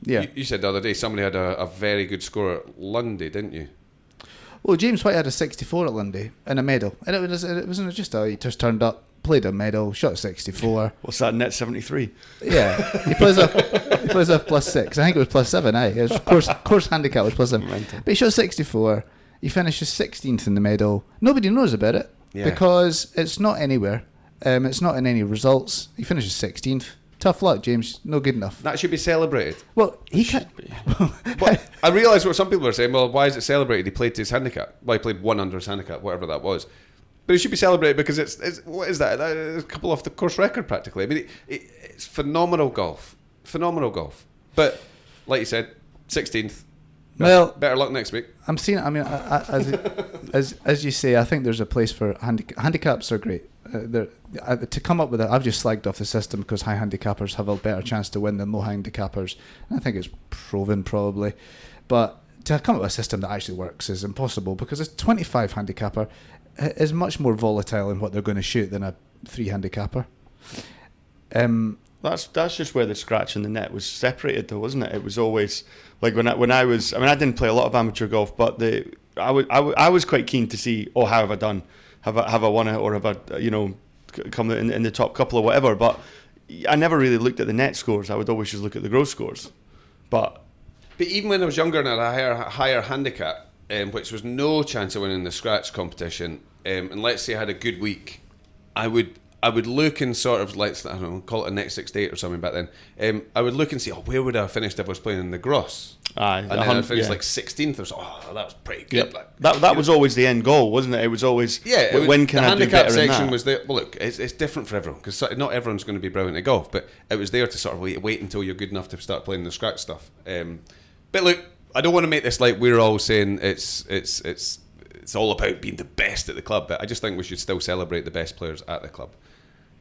you said the other day somebody had a very good score at Lundy, didn't you? Well, James White had a 64 at Lundy and a medal, and it wasn't just he just turned up, played a medal, shot a 64. What's that, net 73? Yeah, he plays off +6. I think it was +7. It was course handicap was +7. But he shot 64. He finishes 16th in the medal. Nobody knows about it because it's not anywhere. It's not in any results. He finishes 16th. Tough luck, James. No good enough. That should be celebrated. Well, he can't. But I realise what some people are saying. Well, why is it celebrated? He played to his handicap. Well, he played 1 under his handicap, whatever that was. But it should be celebrated because it's what is that? It's a couple off the course record practically. I mean, it's phenomenal golf. Phenomenal golf. But like you said, 16th. Well, better luck next week. I'm seeing. I mean, as you say, I think there's a place for handicaps. Are great. To come up with it, I've just slagged off the system because high handicappers have a better chance to win than low handicappers. And I think it's proven probably, but to come up with a system that actually works is impossible because a 25 handicapper is much more volatile in what they're going to shoot than a 3 handicapper. That's just where the scratch in the net was separated, though, wasn't it? It was always like when I was. I mean, I didn't play a lot of amateur golf, but I was quite keen to see, how have I done? Have I won it, or have I come in the top couple or whatever? But I never really looked at the net scores. I would always just look at the gross scores. But even when I was younger and had a higher handicap, which was no chance of winning the scratch competition, and let's say I had a good week, I would look and sort of, like, I don't know, call it a net 68 or something back then. I would look and see, where would I have finished if I was playing in the gross? And then I'd finish like 16th or so. That was pretty good. Yeah. That was always the end goal, wasn't it? It was always, when can I do better than that? The handicap section was there. Well, look, it's different for everyone because not everyone's going to be brilliant at golf, but it was there to sort of wait until you're good enough to start playing the scratch stuff. But look, I don't want to make this like we're all saying it's all about being the best at the club, but I just think we should still celebrate the best players at the club.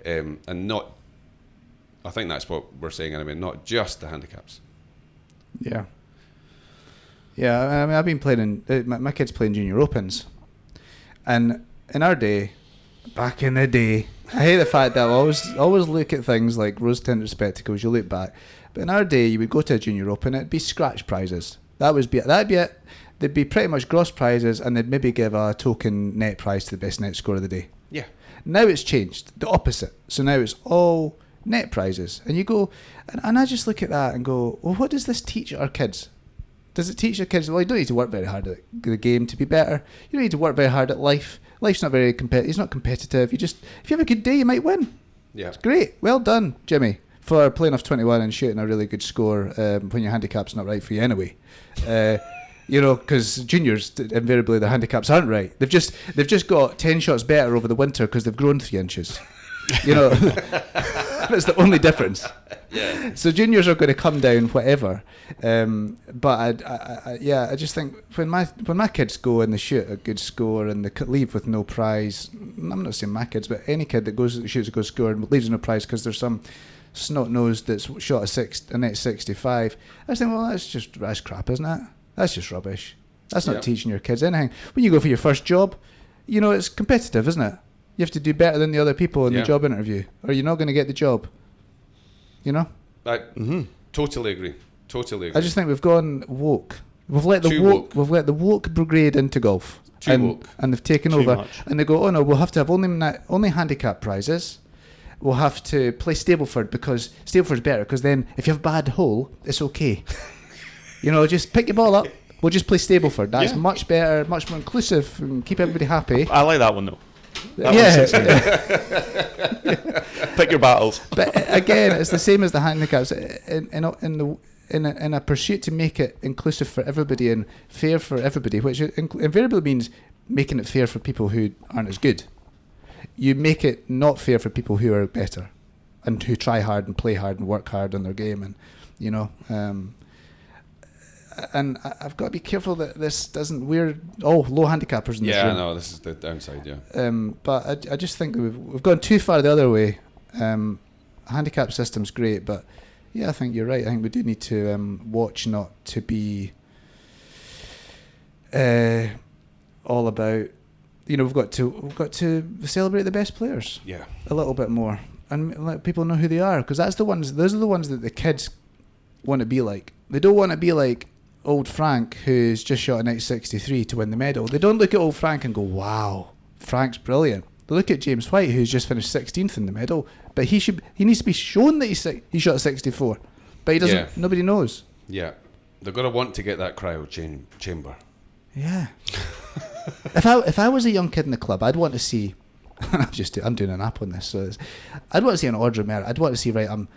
And not, I think that's what we're saying anyway, not just the handicaps. Yeah. I mean, I've been playing my kids playing junior opens, and in our day, back in the day, I hate the fact that I always look at things like rose-tinted spectacles. You look back, but in our day, you would go to a junior open, it'd be scratch prizes. That'd be it. they'd be pretty much gross prizes, and they'd maybe give a token net prize to the best net score of the day. Yeah. Now it's changed, the opposite. So now it's all net prizes. And you go, and I just look at that and go, well, what does this teach our kids? Does it teach your kids, well, you don't need to work very hard at the game to be better. You don't need to work very hard at life. Life's not very competitive. It's not competitive. You just, if you have a good day, you might win. Yeah. It's great. Well done, Jimmy, for playing off 21 and shooting a really good score when your handicap's not right for you anyway. You know, because juniors, invariably the handicaps aren't right. They've just got 10 shots better over the winter because they've grown 3 inches. You know, that's the only difference. Yeah. So juniors are going to come down, whatever. But I just think when my kids go and they shoot a good score and they leave with no prize, I'm not saying my kids, but any kid that shoots a good score and leaves with no prize because there's some snot-nosed that's shot a net 65, I just think, well, that's crap, isn't it? That's just rubbish. That's not teaching your kids anything. When you go for your first job, you know, it's competitive, isn't it? You have to do better than the other people in the job interview, or you're not going to get the job. You know? I totally agree. I just think we've gone woke. We've let the woke brigade into golf. Woke. And they've taken Too over. much. And they go, oh no, we'll have to have only handicap prizes. We'll have to play Stableford because Stableford's better, because then if you have a bad hole, it's okay. You know, just pick your ball up. We'll just play Stableford. That's much better, much more inclusive, and keep everybody happy. I like that one though. Pick your battles. But again, it's the same as the handicaps. In a pursuit to make it inclusive for everybody and fair for everybody, which invariably means making it fair for people who aren't as good. You make it not fair for people who are better and who try hard and play hard and work hard on their game, and you know. And I've got to be careful that this doesn't. We're all low handicappers in this room. Yeah, no, this is the downside. Yeah. But I just think that we've gone too far the other way. Handicap system's great, but yeah, I think you're right. I think we do need to watch not to be all about. You know, we've got to celebrate the best players. Yeah. A little bit more, and let people know who they are, because those are the ones that the kids want to be like. They don't want to be like old Frank, who's just shot an X63 to win the medal. They don't look at old Frank and go, wow, Frank's brilliant. They look at James White, who's just finished 16th in the medal, but he needs to be shown that he shot a 64, but he doesn't. Yeah. Nobody knows. Yeah, they're gonna want to get that cryo chamber. Yeah. If I was a young kid in the club, I'd want to see. I'm doing an app on this, so I'd want to see an order of merit. I'd want to see, right, I'm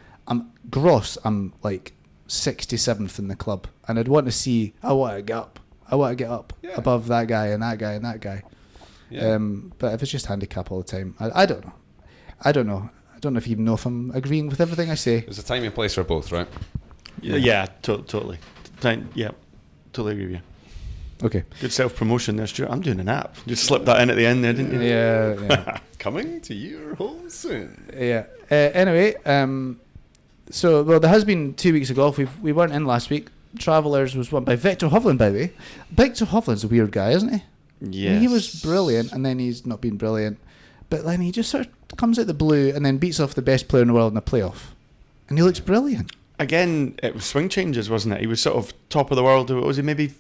like 67th in the club, and I'd want to see, I want to get up above that guy and that guy and that guy. Yeah. But if it's just handicap all the time, I don't know. I don't know if you even know if I'm agreeing with everything I say. There's a time and place for both, right? Yeah, totally. Yeah, totally agree with you. Okay. Good self-promotion there, Stuart. I'm doing an app. Just slipped that in at the end there, didn't you? Yeah. Coming to your home soon. Yeah. Anyway, so there has been 2 weeks of golf. We weren't in last week. Travellers was won by Victor Hovland, by the way. Victor Hovland's a weird guy, isn't he? Yes. He was brilliant, and then he's not been brilliant. But then he just sort of comes out the blue and then beats off the best player in the world in a playoff. And he looks brilliant. Again, it was swing changes, wasn't it? He was sort of top of the world. Was he maybe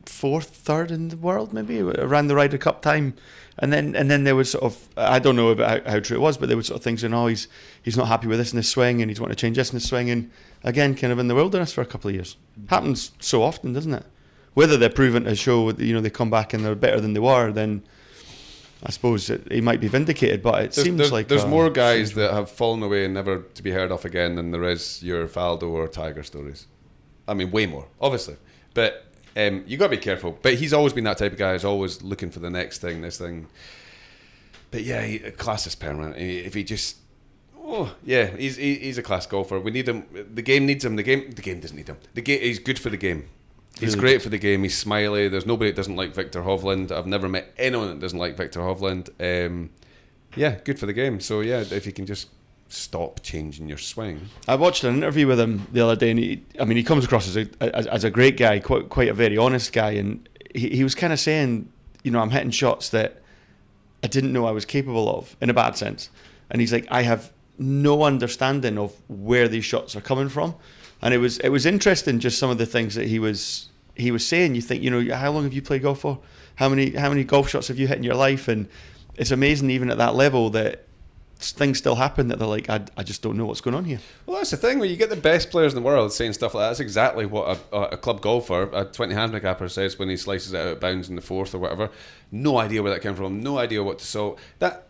fourth, third in the world, maybe? Around the Ryder Cup time. And then there was sort of, I don't know about how true it was, but there was sort of things saying, he's not happy with this in his swing and he's wanting to change this in his swing. And again, kind of in the wilderness for a couple of years. Happens so often, doesn't it? Whether they're proven to show, they come back and they're better than they were, then I suppose he might be vindicated. But seems like there's more guys that have fallen away and never to be heard of again than there is your Faldo or Tiger stories. I mean, way more, obviously. But you got to be careful. But he's always been that type of guy who's always looking for the next thing, this thing. But yeah, class is permanent. If he just... he's a class golfer. We need him. The game needs him. The game doesn't need him. He's good for the game. He's great for the game. He's smiley. There's nobody that doesn't like Victor Hovland. I've never met anyone that doesn't like Victor Hovland. Good for the game. So yeah, if you can just stop changing your swing. I watched an interview with him the other day, and he comes across as a great guy, quite a very honest guy, and he was kind of saying, I'm hitting shots that I didn't know I was capable of, in a bad sense. And he's like, I have no understanding of where these shots are coming from. And it was interesting, just some of the things that he was he was saying, you think, how long have you played golf for? How many golf shots have you hit in your life? And it's amazing, even at that level, that things still happen that they're like, I just don't know what's going on here. Well, that's the thing. When you get the best players in the world saying stuff like that, that's exactly what a club golfer, a 20 handicapper, says when he slices it out of bounds in the fourth or whatever. No idea where that came from. No idea what to. So that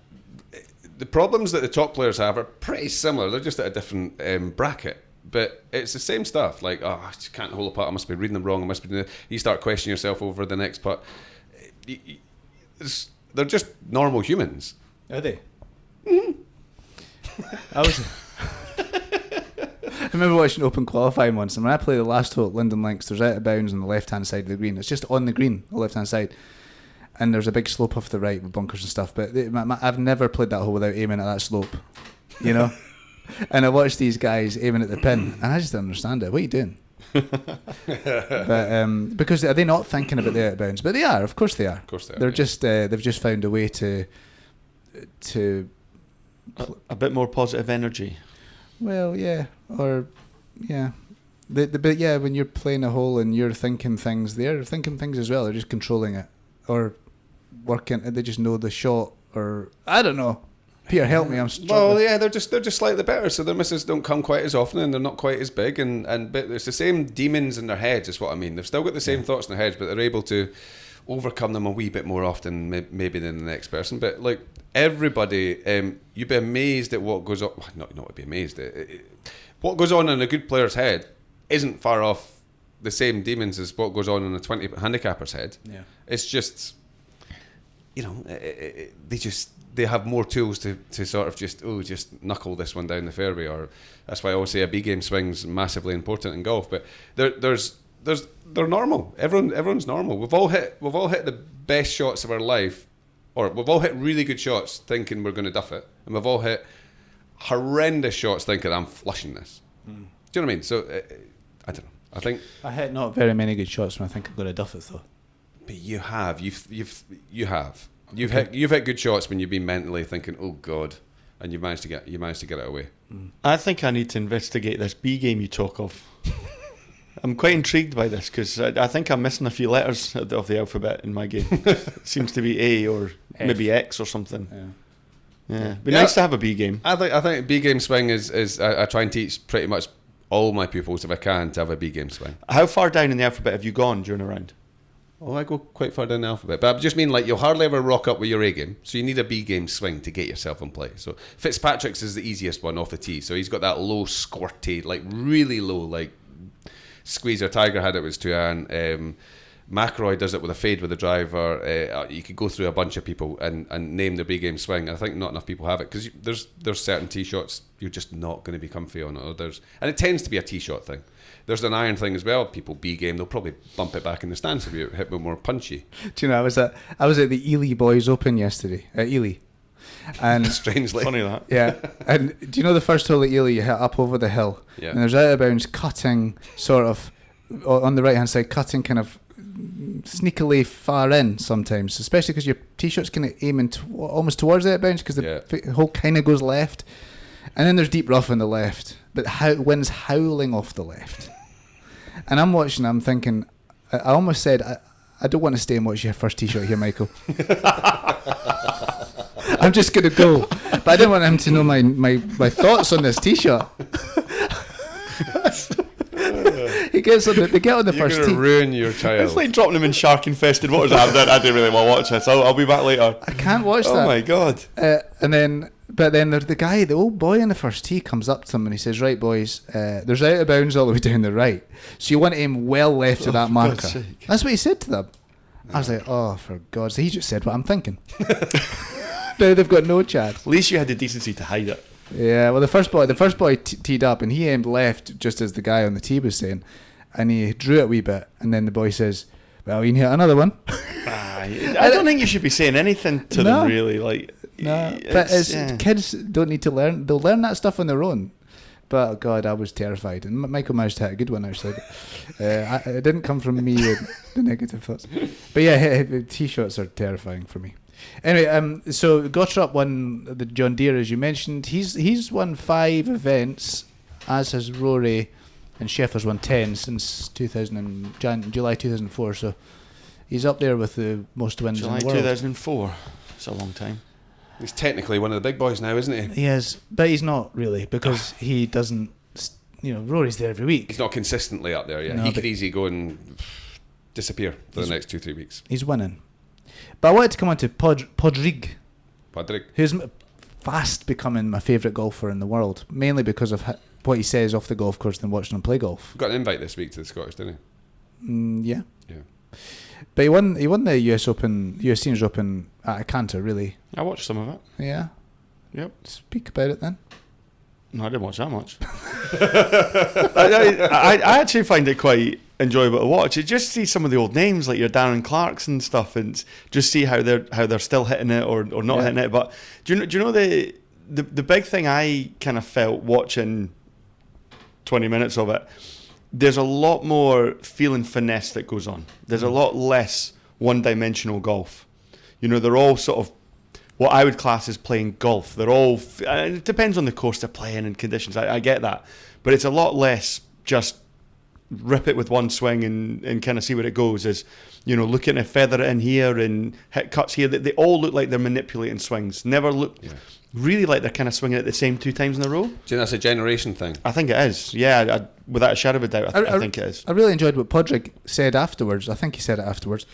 the problems that the top players have are pretty similar. They're just at a different bracket. But it's the same stuff. Like, I just can't hold a putt. I must be reading them wrong. I must be doing. You start questioning yourself over the next putt. They're just normal humans. Are they? Mm-hmm. I remember watching Open qualifying once, and when I played the last hole at Linden Links, there's out of bounds on the left hand side of the green. It's just on the green, the left hand side, and there's a big slope off the right with bunkers and stuff. But I've never played that hole without aiming at that slope, And I watched these guys aiming at the pin, and I just didn't understand it. What are you doing? But because are they not thinking about the out of bounds? But they are, of course they are. Of course they are. They're just they've just found a way to a bit more positive energy. Well, yeah, or yeah, but yeah, when you're playing a hole and you're thinking things, they're thinking things as well. They're just controlling it or working. They just know the shot, or I don't know. Peter, help me. I'm struggling. Well, yeah, they're just slightly better, so their misses don't come quite as often, and they're not quite as big, but it's the same demons in their heads, is what I mean. They've still got the same thoughts in their heads, but they're able to overcome them a wee bit more often, maybe than the next person. But like everybody, you'd be amazed at what goes on. Well, not be amazed. What goes on in a good player's head isn't far off the same demons as what goes on in a 20 handicapper's head. Yeah, it's just, they have more tools to sort of just knuckle this one down the fairway. Or that's why I always say a B game swing's massively important in golf. But they're normal. Everyone's normal. We've all hit the best shots of our life, or we've all hit really good shots thinking we're going to duff it, and we've all hit horrendous shots thinking I'm flushing this. Do you know what I mean? So I don't know. I think I hit not very many good shots when I think I'm going to duff it though. But you have. You've hit good shots when you've been mentally thinking, oh God, and you've managed to get it away. I think I need to investigate this B game you talk of. I'm quite intrigued by this because I think I'm missing a few letters of the alphabet in my game. It seems to be A or F. Maybe X or something. Yeah. Be nice to have a B game. I think B game swing is I try and teach pretty much all my pupils, if I can, to have a B game swing. How far down in the alphabet have you gone during a round? Oh, I go quite far down the alphabet. But I just mean, like, you'll hardly ever rock up with your A game. So you need a B game swing to get yourself in play. So Fitzpatrick's is the easiest one off the tee. So he's got that low squirty, like really low, like squeezer. Tiger had it with his 2-iron. McIlroy does it with a fade with the driver. You could go through a bunch of people and name the B game swing. I think not enough people have it because there's certain tee shots you're just not going to be comfy on. And it tends to be a tee shot thing. There's an iron thing as well. People B game, they'll probably bump it back in the stance if you hit them more punchy. Do you know, I was at the Ely Boys Open yesterday at Ely, and strangely funny that. Yeah, and do you know the first hole at Ely you hit up over the hill, and there's out of bounds cutting sort of on the right hand side, cutting kind of sneakily far in sometimes, especially because your tee shot's kind of aiming almost towards the out of bounds because the hole kind of goes left, and then there's deep rough on the left, but wind's howling off the left. And I'm watching, I'm thinking, I almost said, I don't want to stay and watch your first tee shot here, Michael. I'm just going to go. But I didn't want him to know my thoughts on this tee shot. They get on the first tee. You're going to ruin your child. It's like dropping him in shark-infested waters. I didn't really want to watch this. I'll be back later. I can't watch that. Oh my God. But then the old boy in the first tee comes up to them and he says, right boys, there's out of bounds all the way down the right, so you want to aim well left of that marker. That's what he said to them. I was like, oh, for God's sake, he just said what I'm thinking. Now they've got no chance. At least you had the decency to hide it. Yeah, well the first boy teed up and he aimed left just as the guy on the tee was saying, and he drew it a wee bit, and then the boy says, well, you can hit another one. I don't think you should be saying anything to them really, like. No, but kids don't need to learn. They'll learn that stuff on their own. But God, I was terrified. And Michael managed to hit a good one actually. It didn't come from me, the negative thoughts. But yeah, tee shots are terrifying for me. Anyway, so Gottrop won the John Deere, as you mentioned. He's won 5 events, as has Rory. and Scheffler's won 10 since July 2004. So he's up there with the most wins July in the world. 2004. It's a long time. He's technically one of the big boys now, isn't he? He is, but he's not really, because he doesn't. Rory's there every week. He's not consistently up there yet. No, He but could easily go and disappear for the next 2-3 weeks. He's winning. But I wanted to come on to Padraig, Padraig. who's fast becoming my favourite golfer in the world, mainly because of what he says off the golf course than watching him play golf. Got an invite this week to the Scottish, didn't Yeah. he? Yeah. But he won the US Seniors Open at a canter, really. I watched some of it. Yeah. Yep. Speak about it then. No, I didn't watch that much. I actually find it quite enjoyable to watch. You just see some of the old names like your Darren Clarks and stuff, and just see how they're still hitting it or not hitting it. But do you know the big thing I kind of felt watching 20 minutes of it? There's a lot more feeling finesse that goes on. There's a lot less one-dimensional golf. They're all sort of what I would class as playing golf. They're all, it depends on the course they're playing and conditions, I get that. But it's a lot less just rip it with one swing and kind of see where it goes, as, looking to feather it in here and hit cuts here. They all look like they're manipulating swings. Never look really like they're kind of swinging it the same 2 times in a row. Do you think that's a generation thing? I think it is, yeah, without a shadow of a doubt, I think it is. I really enjoyed what Padraig said afterwards. I think he said it afterwards.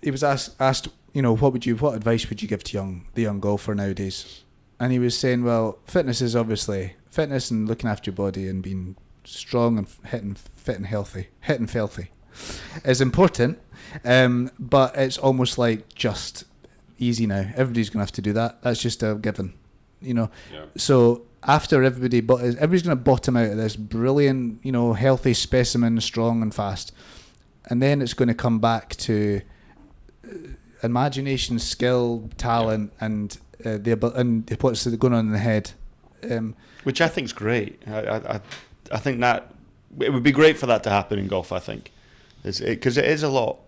He was asked, what advice would you give to the young golfer nowadays? And he was saying, well, fitness and looking after your body and being strong and fit and healthy is important. But it's almost like just easy now. Everybody's going to have to do that. That's just a given, Yeah. So after everybody's going to bottom out of this brilliant, healthy specimen, strong and fast, and then it's going to come back to imagination, skill, talent, and what's going on in the head, which I think is great. I think that it would be great for that to happen in golf. I think because it is a lot.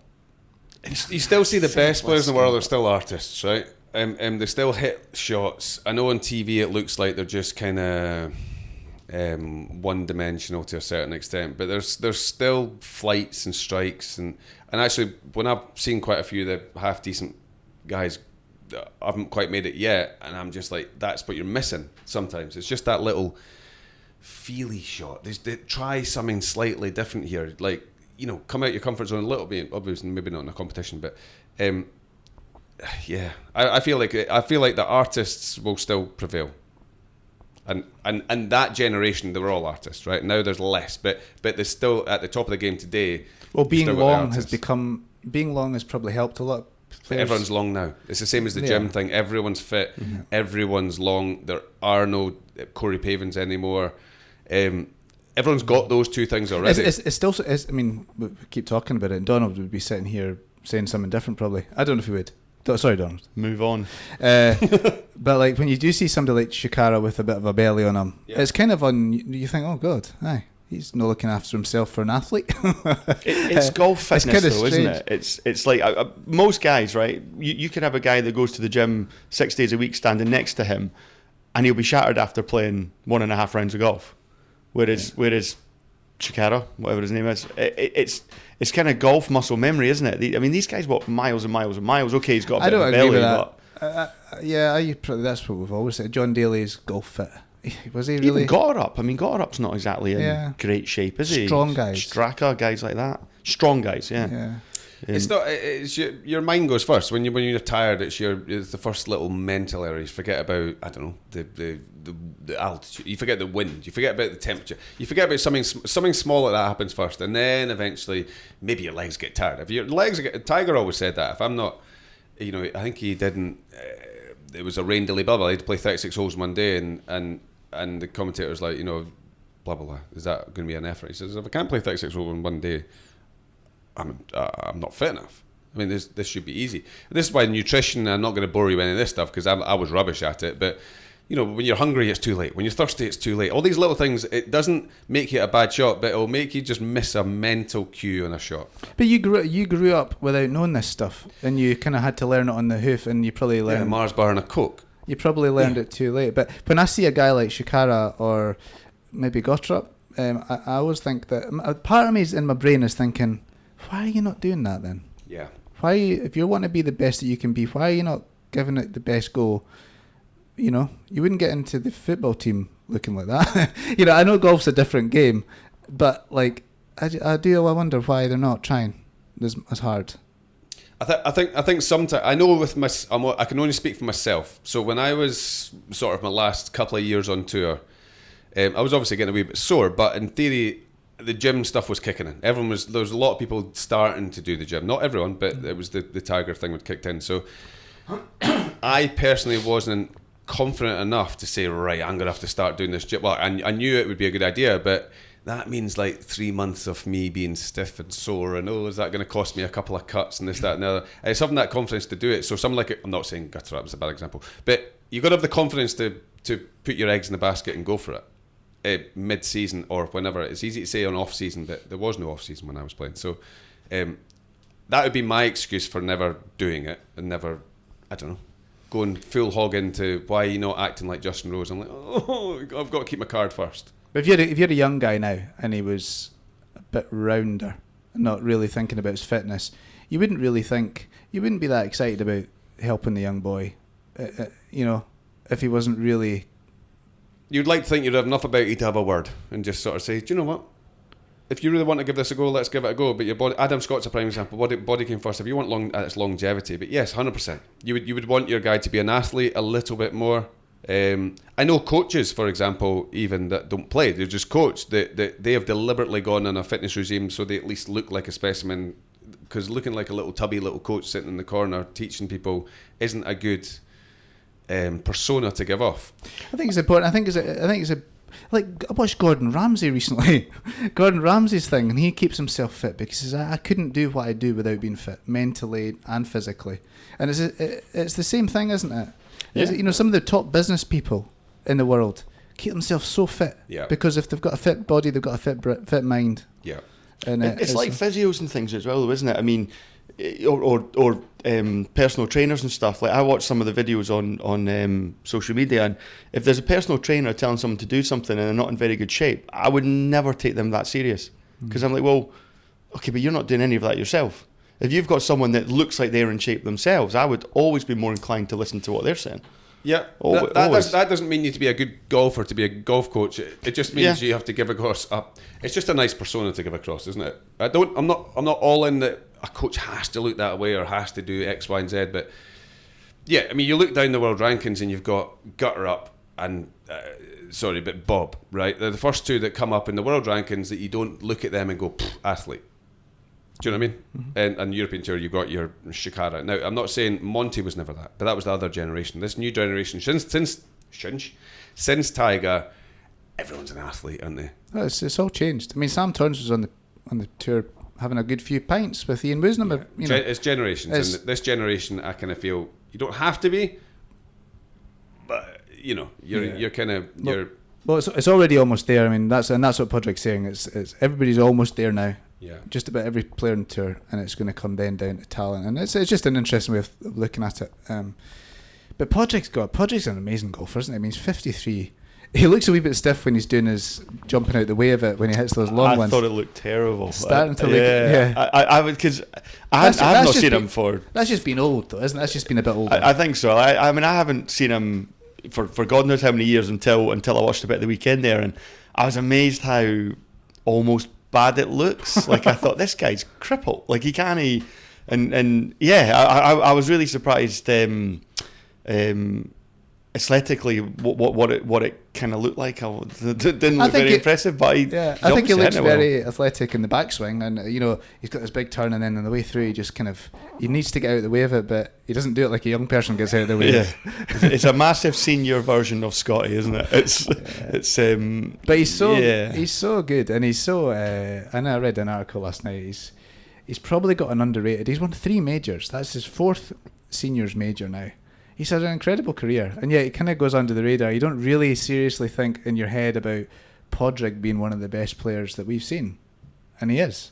You still see the best players in the world are still artists, right? They still hit shots. I know on TV it looks like they're just kind of one-dimensional to a certain extent, but there's still flights and strikes, and actually when I've seen quite a few of the half-decent guys that haven't quite made it yet, and I'm just like, that's what you're missing sometimes. It's just that little feely shot. They try something slightly different here, like, come out your comfort zone a little bit, obviously maybe not in a competition, but I feel like the artists will still prevail. And that generation, they were all artists, right? Now there's less, but they're still at the top of the game today. Well, being long has probably helped a lot of players. Everyone's long now. It's the same as the gym thing. Everyone's fit. Mm-hmm. Everyone's long. There are no Corey Pavins anymore. Everyone's got those 2 things already. It's still. I mean, we keep talking about it, and Donald would be sitting here saying something different, probably. I don't know if he would. Sorry, Donald. Move on. But like when you do see somebody like Shikara with a bit of a belly on him, it's kind of you think, oh God, aye, he's not looking after himself for an athlete. It's golf fitness, though, strange. isn't it? It's like most guys, right? You could have a guy that goes to the gym 6 days a week standing next to him, and he'll be shattered after playing 1.5 rounds of golf. Whereas Shikara, whatever his name is, it's kind of golf muscle memory, isn't it? I mean, these guys walk miles and miles and miles. Okay, he's got a bit of a belly, but that's what we've always said. John Daly's golf fit. Was he really? Even Gotterup's not exactly in great shape, is he? Strong guys. Straka, guys like that. Strong guys, yeah. It's not. It's your mind goes first when you're tired. It's the first little mental error. You forget about, I don't know, the altitude. You forget the wind. You forget about the temperature. You forget about something small like that happens first, and then eventually maybe your legs get tired. If your legs get, Tiger always said that. If I'm not, I think he didn't. It was a rain delay, blah blah. He had to play 36 holes one day, and the commentator's like, blah blah blah. Is that going to be an effort? He says, if I can't play 36 holes in one day, I'm not fit enough. I mean, this should be easy. This is why nutrition, I'm not going to bore you with any of this stuff because I was rubbish at it, but when you're hungry, it's too late. When you're thirsty, it's too late. All these little things, it doesn't make you a bad shot, but it'll make you just miss a mental cue on a shot. But you grew up without knowing this stuff, and you kind of had to learn it on the hoof, and you probably learned... a Mars bar and a Coke. You probably learned it too late. But when I see a guy like Shikara or maybe Gotterup, I always think that part of me in my brain is thinking, why are you not doing that then? Yeah. Why, if you want to be the best that you can be, why are you not giving it the best go? You know, you wouldn't get into the football team looking like that. You know, I know golf's a different game, but like, I wonder why they're not trying as hard. I think sometimes, I know with I can only speak for myself. So when I was sort of my last couple of years on tour, I was obviously getting a wee bit sore, but in theory, the gym stuff was kicking in. There was a lot of people starting to do the gym. Not everyone, but it was the Tiger thing had kicked in. So I personally wasn't confident enough to say, right, I'm going to have to start doing this gym. Well, I knew it would be a good idea, but that means like 3 months of me being stiff and sore, and is that going to cost me a couple of cuts and this, that, and the other. It's having that confidence to do it. So something like I'm not saying gutter up is a bad example, but you've got to have the confidence to put your eggs in the basket and go for it mid-season or whenever. It's easy to say on off-season, but there was no off-season when I was playing. So that would be my excuse for never doing it and never, I don't know, going full hog into why are you not acting like Justin Rose. I'm like, I've got to keep my card first. But if you're a young guy now and he was a bit rounder and not really thinking about his fitness, you wouldn't be that excited about helping the young boy, you know, if he wasn't really. You'd like to think you'd have enough about you to have a word and just sort of say, do you know what? If you really want to give this a go, let's give it a go. But your body, Adam Scott's a prime example. Body came first. If you want its longevity, but yes, 100%. You would want your guy to be an athlete a little bit more. I know coaches, for example, even that don't play, they're just coached. They have deliberately gone on a fitness regime so they at least look like a specimen. Because looking like a little tubby little coach sitting in the corner teaching people isn't a good persona to give off. I think it's important. I think it's a like I watched Gordon Ramsay recently. Gordon Ramsay's thing, and he keeps himself fit because he says, I couldn't do what I do without being fit mentally and physically. And it's the same thing, isn't it? Yeah. You know, some of the top business people in the world keep themselves so fit because if they've got a fit body, they've got a fit mind. Yeah, and it's like physios and things as well, though, isn't it? I mean, or personal trainers and stuff. Like I watch some of the videos on social media, and if there's a personal trainer telling someone to do something and they're not in very good shape, I would never take them that serious because I'm like, well, okay, but you're not doing any of that yourself. If you've got someone that looks like they're in shape themselves, I would always be more inclined to listen to what they're saying. Yeah, that doesn't mean you have to be a good golfer to be a golf coach. It just means you have to give across. It's just a nice persona to give across, isn't it? I'm not all in that a coach has to look that way or has to do X, Y, and Z. But yeah, I mean, you look down the world rankings and you've got Gutter Up and Bob, right? They're the first two that come up in the world rankings that you don't look at them and go athlete. Do you know what I mean? Mm-hmm. And European Tour, you've got your Shikara. Now, I'm not saying Monty was never that, but that was the other generation. This new generation, since Tiger, everyone's an athlete, aren't they? Well, it's all changed. I mean, Sam Torrance was on the tour having a good few pints with Ian Woosnam. Yeah. It's generations. And this generation, I kind of feel you don't have to be, but you know, you're kind of Well, it's already almost there. I mean, that's what Padraig's saying. It's everybody's almost there now. Yeah, just about every player on tour, and it's going to come down to talent, and it's just an interesting way of looking at it. But Padraig's an amazing golfer, isn't he? I mean, he's 53. He looks a wee bit stiff when he's doing his jumping out the way of it when he hits those long ones. I thought it looked terrible. Starting to look, I would because I've not seen him for. That's just been old, though, isn't it? That's just been a bit older. I think so. I mean, I haven't seen him for God knows how many years until I watched a bit of the weekend there, and I was amazed how almost bad it looks. Like I thought this guy's crippled. Like he can't. And yeah, I was really surprised. Aesthetically, what it kind of looked like, it didn't look very impressive. But I think he looks very athletic in the backswing, and you know he's got this big turn, and then on the way through he needs to get out of the way of it, but he doesn't do it like a young person gets out of the way. Yeah, it's a massive senior version of Scotty, isn't it? But he's so good, and he's so. I know I read an article last night. He's probably got an underrated. He's won 3 majors. That's his 4th seniors major now. He's had an incredible career, and yet it kind of goes under the radar. You don't really seriously think in your head about Padraig being one of the best players that we've seen, and he is.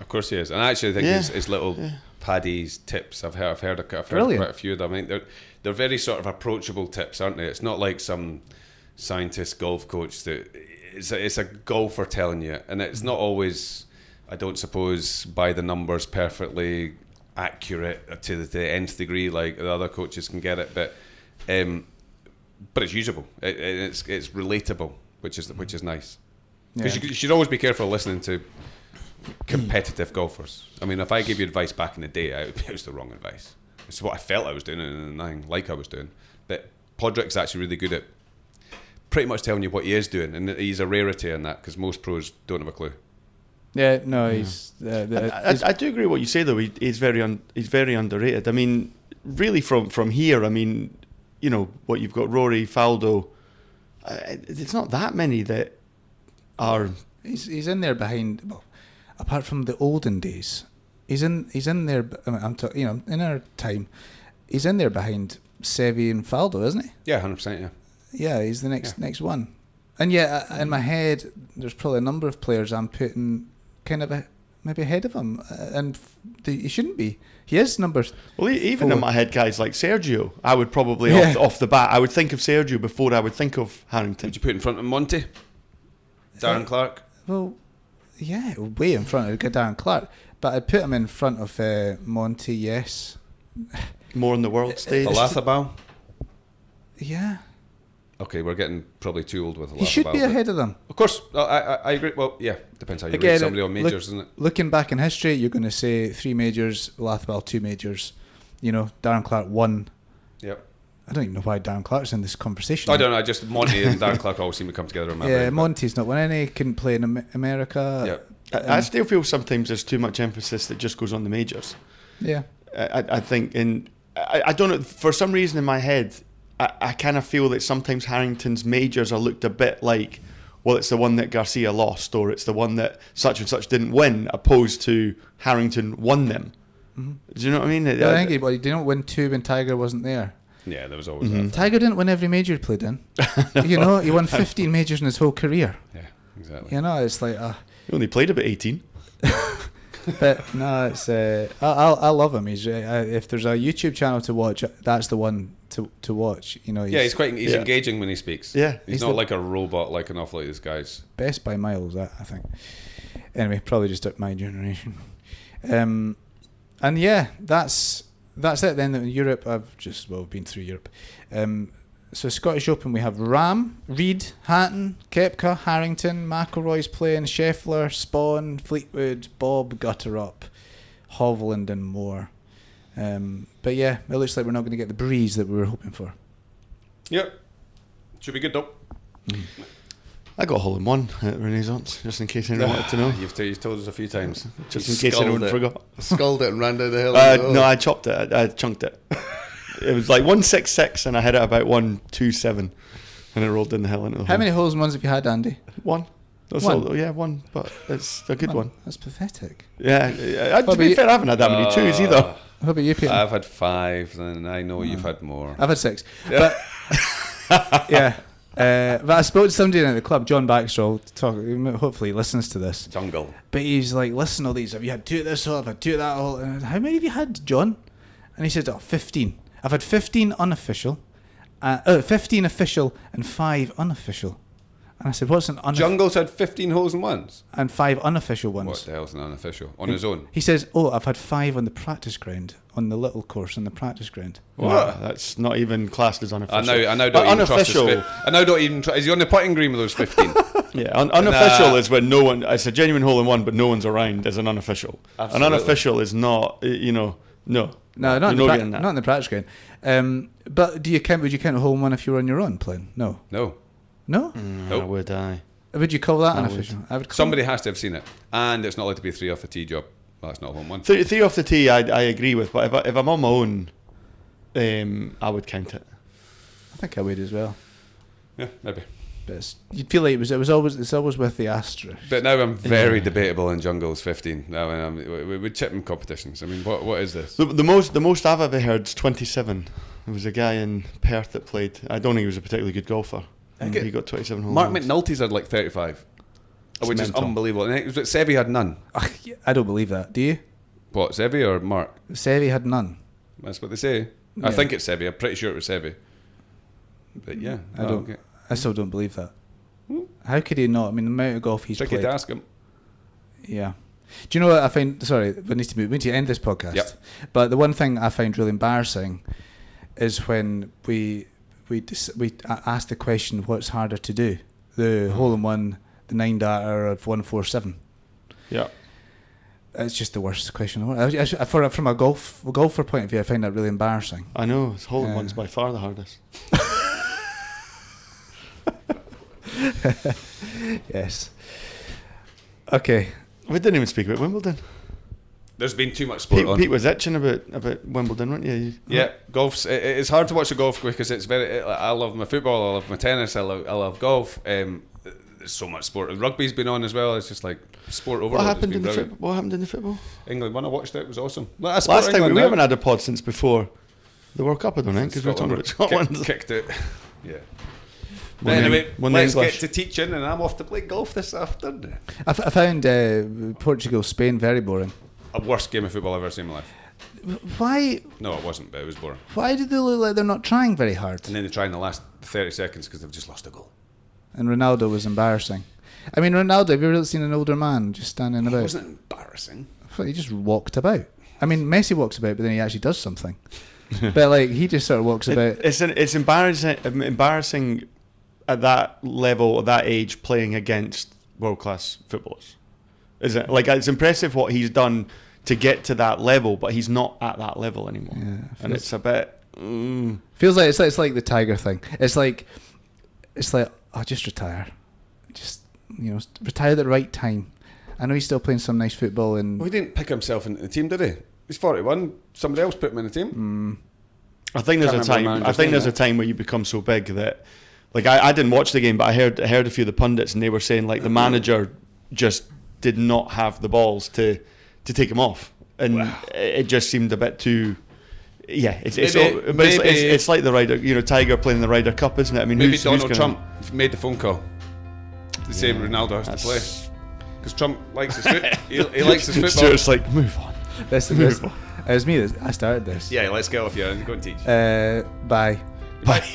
Of course he is, and I actually think his little Paddy's tips. I've heard quite a few of them. I mean, they're very sort of approachable tips, aren't they? It's not like some scientist golf coach that it's a golfer telling you, and it's not always, I don't suppose, by the numbers perfectly accurate to the nth degree like the other coaches can get it, but it's usable. It's relatable, which is nice. Because you should always be careful listening to competitive golfers. I mean, if I gave you advice back in the day, it was the wrong advice. It's what I felt I was doing and I was doing. But Padraig's actually really good at pretty much telling you what he is doing, and he's a rarity in that because most pros don't have a clue. Yeah, no, he's. I do agree with what you say though. He's very underrated. I mean, really from here. I mean, you know what you've got: Rory, Faldo. It's not that many that are. He's in there behind. Well, apart from the olden days, he's in there. I mean, in our time, he's in there behind Seve and Faldo, isn't he? Yeah, 100%. Yeah. Yeah, he's the next one. And yeah, in my head, there's probably a number of players I'm putting kind of maybe ahead of him, and he shouldn't be. He is number. Well, even 4. in my head, guys like Sergio, I would probably off the bat, I would think of Sergio before I would think of Harrington. Would you put in front of Monty? Darren Clark? Well, yeah, way in front of Darren Clark, but I'd put him in front of Monty. Yes. More on the world stage. Alathabal? Yeah. Okay, we're getting probably too old with Alathabal. He should be ahead of them. Of course, I agree. Well, yeah, depends how you rate somebody on majors, isn't it? Looking back in history, you're going to say 3 majors, Alathabal 2 majors. You know, Darren Clark 1. Yep. I don't even know why Darren Clark's in this conversation. I don't know. Just Monty and Darren Clark always seem to come together in my brain. Monty's not won any. Couldn't play in America. Yep. I still feel sometimes there's too much emphasis that just goes on the majors. Yeah. I think, I don't know, for some reason in my head, I kind of feel that sometimes Harrington's majors are looked a bit like, well, it's the one that Garcia lost, or it's the one that such and such didn't win, opposed to Harrington won them. Mm-hmm. Do you know what I mean? I think he didn't win 2 when Tiger wasn't there. Yeah, there was always that. Tiger didn't win every major he played in. You know, he won 15 majors in his whole career. Yeah, exactly. You know, it's like... he only played about 18. But no, it's I love him. He's if there's a YouTube channel to watch, that's the one to watch. You know, he's engaging when he speaks. Yeah, he's not like a robot like an awful lot of these guys. Best by miles, I think. Anyway, probably just at my generation. And yeah, that's it. Then in Europe, I've been through Europe. So Scottish Open, we have Ram, Reed, Hatton, Koepka, Harrington, McIlroy's playing, Scheffler, Spawn, Fleetwood, Bob, Gutterup, Hovland and more. But yeah, it looks like we're not going to get the breeze that we were hoping for. Yep. Should be good though. I got a hole in one at Renaissance, just in case anyone wanted to know. You've told us a few times. Just in case anyone forgot. Sculled it and ran down the hill. No, I chopped it. I chunked it. It was like 166 and I hit it about 127 and it rolled down the hill into the hole. How many holes in ones have you had, Andy? One. That's one? all, yeah, one, but it's a good one. That's pathetic. Yeah, to be fair, I haven't had that many twos either. How about you, Peter? I've had 5 and I know you've had more. I've had 6. But yeah. But I spoke to somebody at the club, John Baxter, hopefully he listens to this. Jungle. But he's like, listen to all these. Have you had 2 at this hole? I've had 2 at that hole. And how many have you had, John? And he said, 15. I've had 15 unofficial, 15 official and 5 unofficial. And I said, what's an unofficial? Jungle's had 15 holes in ones? And 5 unofficial ones. What the hell's an unofficial? On his own? He says, I've had 5 on the practice ground, on the little course on the practice ground. What? That's not even classed as unofficial. I now don't even trust his I now don't even trust. Is he on the putting green with those 15? Yeah, unofficial is when no one, it's a genuine hole in one, but no one's around as an unofficial. Absolutely. An unofficial is not, no. No, not in the practice ground. But would you count a hole in one if you were on your own playing? No. No. No? Nope. Would I? Would you call that unofficial? I would. Somebody has to have seen it, and it's not allowed to be a 3 off the tee job. Well, that's not a hole in one. 3 off the tee, I agree with, but if I'm on my own, I would count it. I think I would as well. Yeah, maybe. But you'd feel like it's always with the asterisk. But now I'm very debatable in Jungle's 15. Now we're chipping competitions. I mean, what is this? The most I've ever heard is 27. There was a guy in Perth that played. I don't think he was a particularly good golfer. He got 27 holes. Mark McNulty's had like 35, which is unbelievable. And it was Seve had none. I don't believe that. Do you? What, Seve or Mark? Seve had none. That's what they say. Yeah. I think it's Seve. I'm pretty sure it was Seve. But yeah, I still don't believe that. How could he not? I mean, the amount of golf he's Tricky played. to ask him. Yeah. Do you know what I find? Sorry, we need to end this podcast. Yep. But the one thing I find really embarrassing is when we ask the question, what's harder to do, the hole in one, the 9-darter of 147. Yeah. It's just the worst question. From a golfer point of view, I find that really embarrassing. I know. It's hole in one's by far the hardest. Yes. Okay. We didn't even speak about Wimbledon. There's been too much sport on. Pete was itching about Wimbledon, weren't you? Yeah, golf's. It's hard to watch the golf because it's very. I love my football. I love my tennis. I love golf. There's so much sport. Rugby's been on as well. It's just like sport overload. What happened in the football? England won. I watched it. It was awesome. Last time we haven't had a pod since before the World Cup, I don't think, because we were talking about Scotland. Kicked it. Yeah. But anyway, let's get to teaching, and I'm off to play golf this afternoon. I found Portugal-Spain very boring. A worst game of football I've ever seen in my life. Why? No, it wasn't, but it was boring. Why do they look like they're not trying very hard? And then they try in the last 30 seconds because they've just lost a goal. And Ronaldo was embarrassing. I mean, Ronaldo, have you ever seen an older man just standing about? It wasn't embarrassing. I thought he just walked about. I mean, Messi walks about, but then he actually does something. But like, he just sort of walks about. It's embarrassing at that level, at that age, playing against world-class footballers. Isn't it? Like, it's impressive what he's done to get to that level, but he's not at that level anymore. Yeah, and it's a bit. Feels like it's like the Tiger thing. It's like I'll just retire. Just retire at the right time. I know he's still playing some nice football and. Well, he didn't pick himself into the team, did he? He's 41. Somebody else put him in the team. I think there's a time. I think there's a time where you become so big that, like, I didn't watch the game, but I heard a few of the pundits, and they were saying like the manager just did not have the balls to take him off, and it just seemed a bit too. Yeah, it's like the Ryder, Tiger playing the Ryder Cup, isn't it? I mean, maybe Donald Trump made the phone call to say Ronaldo has to play because Trump likes his foot. He likes his football. Stuart's like, move on. It was me. I started this. Yeah, let's get off here and go and teach. Bye. Bye.